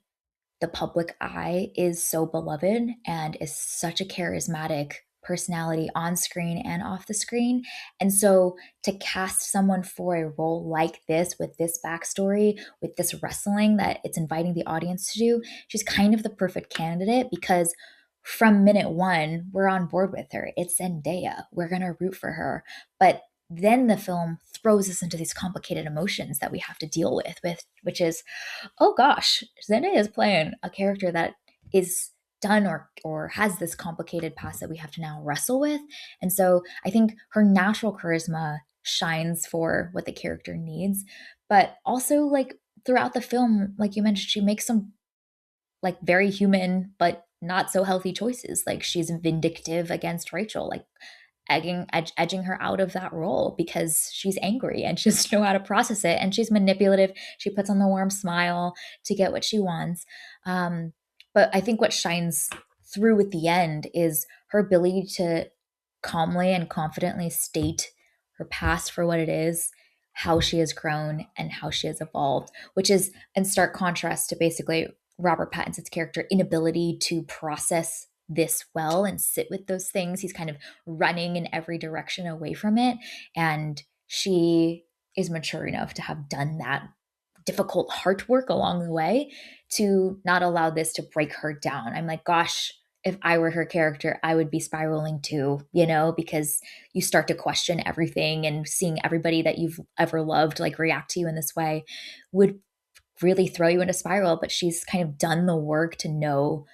the public eye, is so beloved and is such a charismatic personality on screen and off the screen. And so to cast someone for a role like this, with this backstory, with this wrestling that it's inviting the audience to do, she's kind of the perfect candidate because from minute one, we're on board with her. It's Zendaya. We're going to root for her. But then the film throws us into these complicated emotions that we have to deal with which is, oh gosh, Zendaya is playing a character that is done or has this complicated past that we have to now wrestle with. And so I think her natural charisma shines for what the character needs. But also, like, throughout the film, like you mentioned, she makes some like very human but not so healthy choices. Like she's vindictive against Rachel, like edging her out of that role because she's angry and she doesn't know how to process it. And she's manipulative. She puts on the warm smile to get what she wants. But I think what shines through at the end is her ability to calmly and confidently state her past for what it is, how she has grown, and how she has evolved, which is in stark contrast to basically Robert Pattinson's character inability to process this well and sit with those things. He's kind of running in every direction away from it. And she is mature enough to have done that difficult heart work along the way to not allow this to break her down. I'm like, gosh, if I were her character, I would be spiraling too, you know, because you start to question everything and seeing everybody that you've ever loved like react to you in this way would really throw you into spiral. But she's kind of done the work to know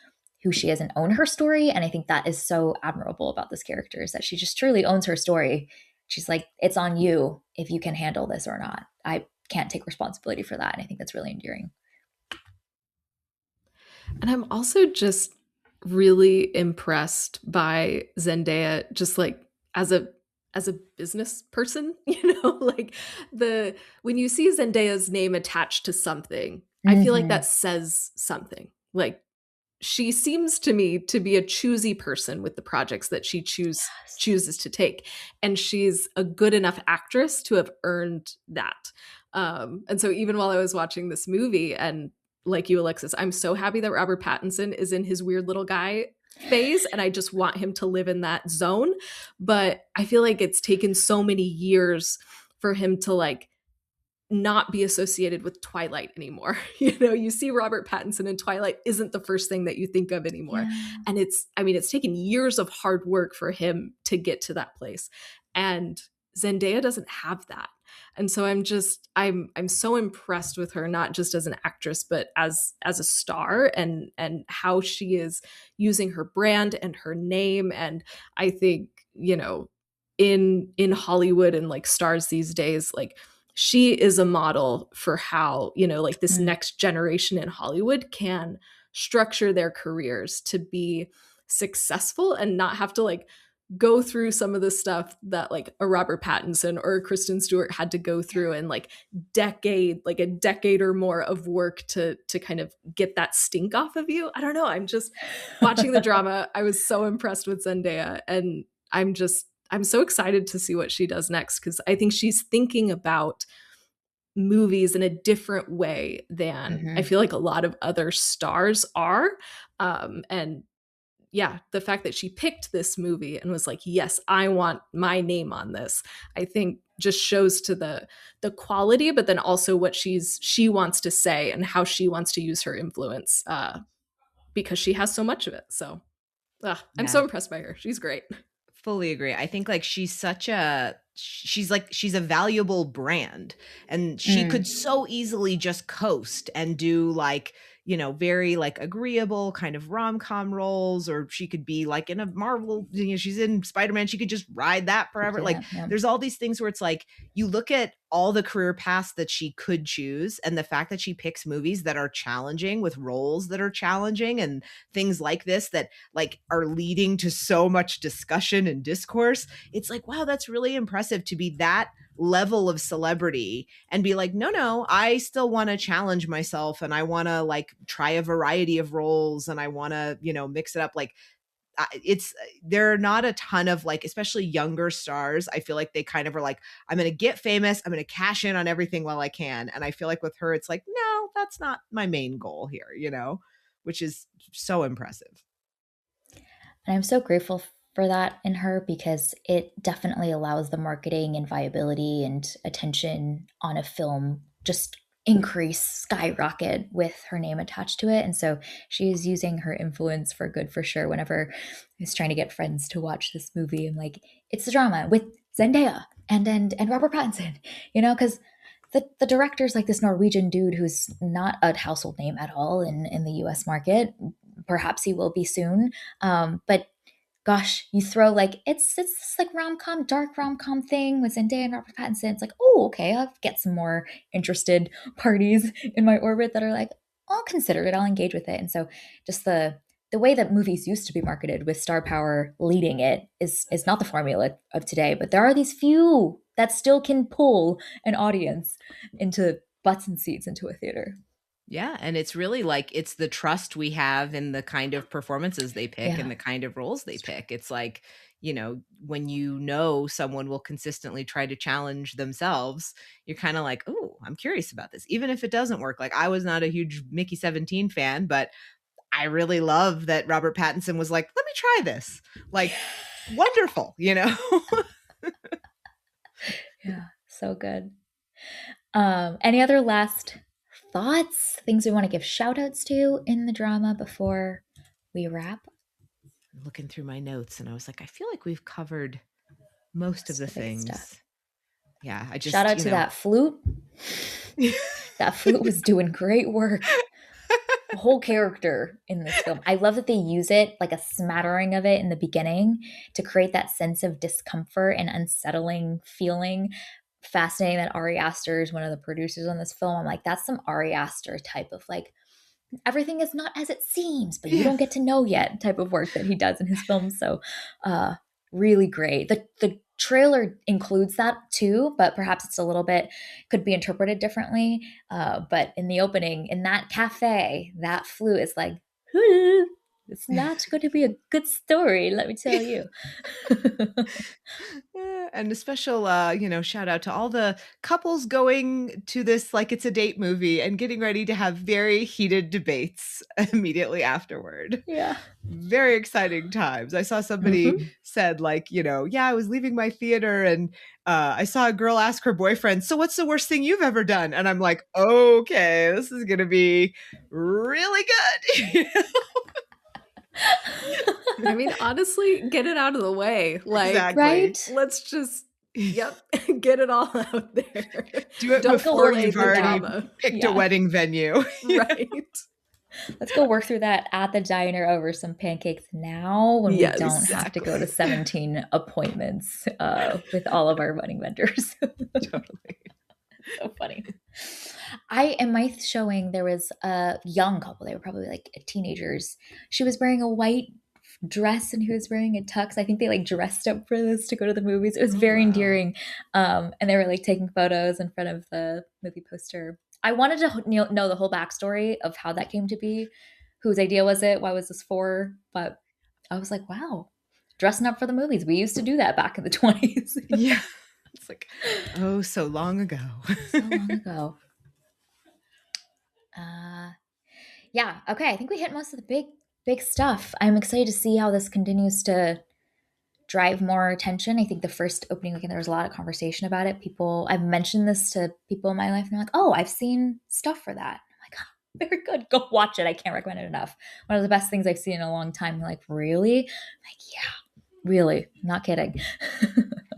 who she is and own her story. And I think that is so admirable about this character is that she just truly owns her story. She's like, it's on you if you can handle this or not. I can't take responsibility for that. And I think that's really endearing. And I'm also just really impressed by Zendaya just like as a as a business person, you know, like the when you see Zendaya's name attached to something, I feel like Mm-hmm. that says something. Like she seems to me to be a choosy person with the projects that she Yes. chooses to take, and she's a good enough actress to have earned that. And so even while I was watching this movie, and like you, Alexis, I'm so happy that Robert Pattinson is in his weird little guy phase, and I just want him to live in that zone. But I feel like it's taken so many years for him to like not be associated with Twilight anymore. You know, you see Robert Pattinson in Twilight isn't the first thing that you think of anymore. Yeah. And I mean, it's taken years of hard work for him to get to that place. And Zendaya doesn't have that. And so I'm so impressed with her, not just as an actress, but as a star, and how she is using her brand and her name. And I think, you know, in Hollywood and like stars these days, like she is a model for how, you know, like this Mm. next generation in Hollywood can structure their careers to be successful and not have to like go through some of the stuff that like a Robert Pattinson or a Kristen Stewart had to go through in like a decade or more of work to kind of get that stink off of you. I don't know. I'm just watching the drama. I was so impressed with Zendaya, and I'm so excited to see what she does next because I think she's thinking about movies in a different way than I Mm-hmm. feel like a lot of other stars are. And yeah, the fact that she picked this movie and was like, yes, I want my name on this, I think just shows to the quality, but then also what she wants to say and how she wants to use her influence, because she has so much of it. So I'm so Yeah. impressed by her. She's great. Fully agree. I think like she's a valuable brand, and she could Mm. so easily just coast and do like, very like agreeable kind of rom-com roles, or she could be like in a Marvel, she's in Spider-Man, she could just ride that Could forever. do Like that. Yeah. there's all these things where it's like you look at all the career paths that she could choose, and the fact that she picks movies that are challenging with roles that are challenging and things like this that like are leading to so much discussion and discourse. It's like, wow, that's really impressive to be that level of celebrity and be like, no, I still want to challenge myself, and I want to like try a variety of roles, and I want to, mix it up. Like it's there are not a ton of like, especially younger stars. I feel like they kind of are like, I'm going to get famous, I'm going to cash in on everything while I can. And I feel like with her, it's like, no, that's not my main goal here, which is so impressive. And I'm so grateful for that in her because it definitely allows the marketing and viability and attention on a film just increase, skyrocket with her name attached to it. And so she is using her influence for good for sure. Whenever I was trying to get friends to watch this movie, I'm like, it's a drama with Zendaya and Robert Pattinson, because the director's like this Norwegian dude who's not a household name at all in the US market. Perhaps he will be soon. But gosh, you throw like it's this like dark rom com thing with Zendaya and Robert Pattinson. It's like, oh, okay, I'll get some more interested parties in my orbit that are like, I'll consider it, I'll engage with it. And so just the way that movies used to be marketed with star power leading it is not the formula of today, but there are these few that still can pull an audience into butts and seats into a theater. Yeah, and it's really like it's the trust we have in the kind of performances they pick Yeah. and the kind of roles they pick. It's like, when someone will consistently try to challenge themselves, you're kind of like, "Oh, I'm curious about this." Even if it doesn't work. Like I was not a huge Mickey 17 fan, but I really love that Robert Pattinson was like, "Let me try this." Like wonderful. Yeah, so good. Any other last thoughts, things we want to give shout outs to in the drama before we wrap? Looking through my notes, and I was like, I feel like we've covered most of Most the of the big stuff. things. Yeah, I Shout just, out to that flute. That flute was doing great work. A whole character in this film. I love that they use it, like a smattering of it in the beginning, to create that sense of discomfort and unsettling feeling. Fascinating that Ari Aster is one of the producers on this film. I'm like, that's some Ari Aster type of like, everything is not as it seems, but you Yeah. don't get to know yet type of work that he does in his films. So, really great. The trailer includes that too, but perhaps it's a little bit could be interpreted differently. But in the opening, in that cafe, that flute is like, it's not going to be a good story, let me tell you. Yeah, and a special shout out to all the couples going to this like it's a date movie and getting ready to have very heated debates immediately afterward. Yeah. Very exciting times. I saw somebody Mm-hmm. said like, yeah, I was leaving my theater, and I saw a girl ask her boyfriend, "So what's the worst thing you've ever done?" And I'm like, "Okay, this is going to be really good." I mean, honestly, get it out of the way. Like, Exactly. Right? let's just, yep, get it all out there. Do it Don't Let's go before work delay you've through the that. already drama. picked a Yeah. wedding venue. Right. Let's go work through that at the diner over some pancakes now when we don't Yes. have to go to Exactly. 17 appointments with all of our wedding vendors. Totally. So funny. I in my showing there was a young couple. They were probably like teenagers. She was wearing a white dress and he was wearing a tux. I think they like dressed up for this to go to the movies. It was Oh, very wow. endearing. And they were like taking photos in front of the movie poster. I wanted to know the whole backstory of how that came to be. Whose idea was it? Why was this for? But I was like, wow, dressing up for the movies. We used to do that back in the 20s. Yeah. It's like, oh, so long ago. So long ago. Yeah. Okay. I think we hit most of the big stuff. I'm excited to see how this continues to drive more attention. I think the first opening weekend, there was a lot of conversation about it. I've mentioned this to people in my life, and they're like, oh, I've seen stuff for that. I'm like, oh, very good. Go watch it. I can't recommend it enough. One of the best things I've seen in a long time. They're like, really? I'm like, yeah, really. Not kidding.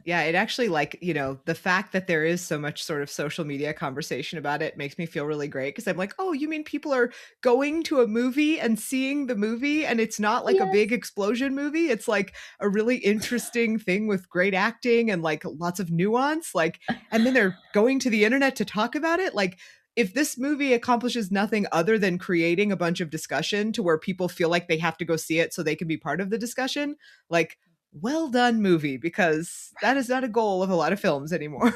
Yeah, it actually, like, the fact that there is so much sort of social media conversation about it makes me feel really great, because I'm like, oh, you mean people are going to a movie and seeing the movie, and it's not like a Yes. big explosion movie. It's like a really interesting thing with great acting and like lots of nuance. Like, and then they're going to the internet to talk about it. Like, if this movie accomplishes nothing other than creating a bunch of discussion to where people feel like they have to go see it so they can be part of the discussion, like, well done, movie, because that is not a goal of a lot of films anymore.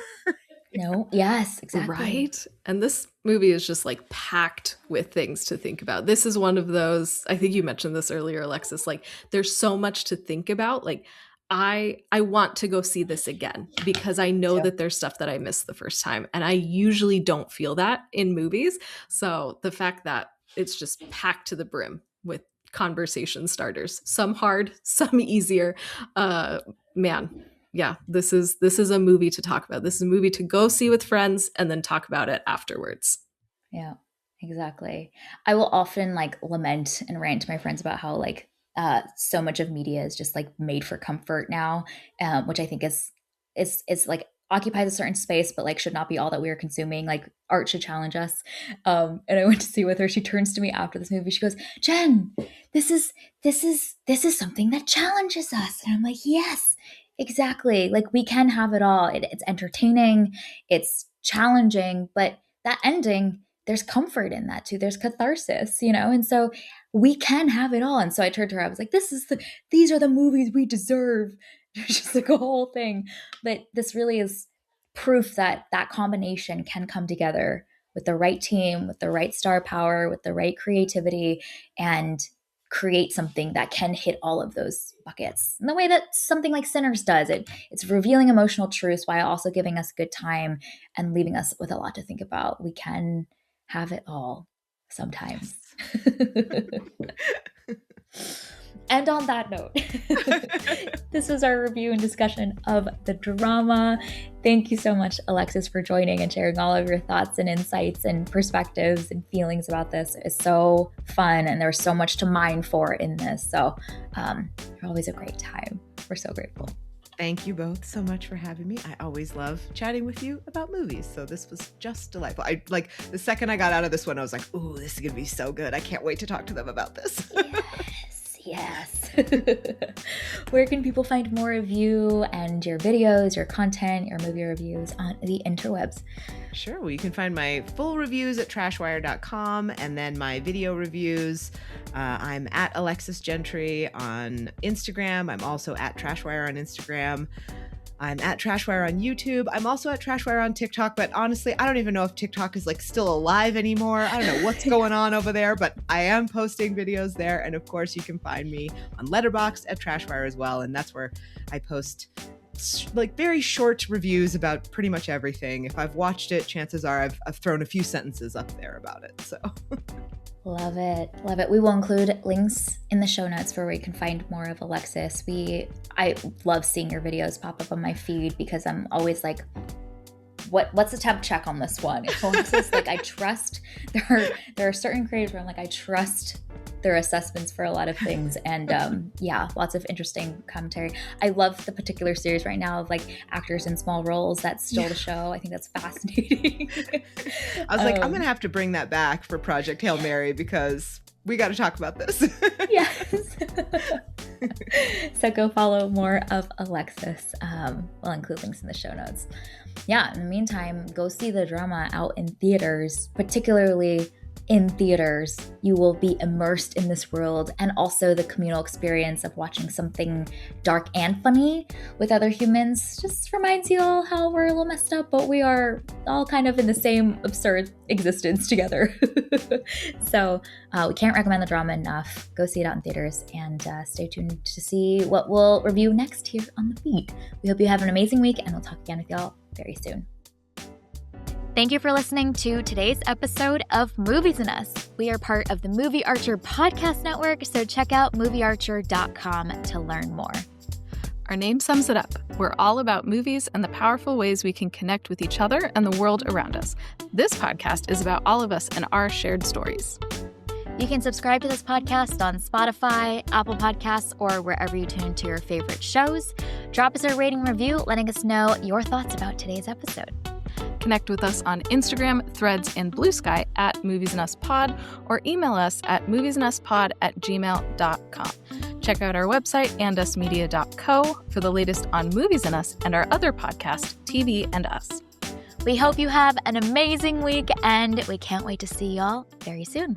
No. Yes, exactly. Right? And this movie is just like packed with things to think about. This is one of those, I think you mentioned this earlier, Alexis, like there's so much to think about. Like I want to go see this again because I know that there's stuff that I missed the first time, and I usually don't feel that in movies. So the fact that it's just packed to the brim with conversation starters, some hard, some easier, man, yeah, this is a movie to talk about. This is a movie to go see with friends and then talk about it afterwards. Yeah, exactly. I will often like lament and rant to my friends about how like so much of media is just like made for comfort now, which I think is like occupies a certain space, but like should not be all that we are consuming. Like art should challenge us. And I went to see with her. She turns to me after this movie. She goes, "Jen, this is something that challenges us." And I'm like, "Yes, exactly. Like we can have it all. It's entertaining, it's challenging, but that ending." There's comfort in that too. There's catharsis, and so we can have it all. And so I turned to her. I was like, these are the movies we deserve." There's just like a whole thing. But this really is proof that that combination can come together with the right team, with the right star power, with the right creativity, and create something that can hit all of those buckets in the way that something like Sinners does. It's revealing emotional truths while also giving us a good time and leaving us with a lot to think about. We can have it all sometimes. And on that note, this was our review and discussion of the drama. Thank you so much, Alexis, for joining and sharing all of your thoughts and insights and perspectives and feelings about this. It's so fun, and there's so much to mine for in this. So always a great time. We're so grateful. Thank you both so much for having me. I always love chatting with you about movies, so this was just delightful. I like the second I got out of this one, I was like, "Ooh, this is gonna be so good! I can't wait to talk to them about this." Yes. Where can people find more of you and your videos, your content, your movie reviews on the interwebs? Sure. Well, you can find my full reviews at trashwire.com, and then my video reviews. I'm at Alexis Gentry on Instagram. I'm also at Trashwire on Instagram. I'm at Trashwire on YouTube. I'm also at Trashwire on TikTok, but honestly, I don't even know if TikTok is like still alive anymore. I don't know what's going on over there, but I am posting videos there. And of course, you can find me on Letterboxd at Trashwire as well. And that's where I post like very short reviews about pretty much everything. If I've watched it, chances are I've thrown a few sentences up there about it. So Love it. Love it. We will include links in the show notes for where you can find more of Alexis. I love seeing your videos pop up on my feed because I'm always like, what's the temp check on this one? Alexis, like I trust there are certain creators where I'm like, I trust their assessments for a lot of things. And yeah, lots of interesting commentary. I love the particular series right now of like actors in small roles that stole the show. I think that's fascinating. I was like, I'm going to have to bring that back for Project Hail Mary because we got to talk about this. Yes. So go follow more of Alexis. We'll include links in the show notes. Yeah, in the meantime, go see the drama out in theaters, particularly in theaters. You will be immersed in this world, and also the communal experience of watching something dark and funny with other humans just reminds you all how we're a little messed up, but we are all kind of in the same absurd existence together. So we can't recommend the drama enough. Go see it out in theaters, and stay tuned to see what we'll review next here on the feed. We hope you have an amazing week, and we'll talk again with y'all very soon. Thank you for listening to today's episode of Movies and Us. We are part of the Movie Archer podcast network, so check out moviearcher.com to learn more. Our name sums it up. We're all about movies and the powerful ways we can connect with each other and the world around us. This podcast is about all of us and our shared stories. You can subscribe to this podcast on Spotify, Apple Podcasts, or wherever you tune into your favorite shows. Drop us a rating and review, letting us know your thoughts about today's episode. Connect with us on Instagram, Threads, and Blue Sky at Movies and Us Pod, or email us at moviesanduspod@gmail.com. Check out our website, andusmedia.co, for the latest on Movies and Us and our other podcast, TV and Us. We hope you have an amazing week, and we can't wait to see y'all very soon.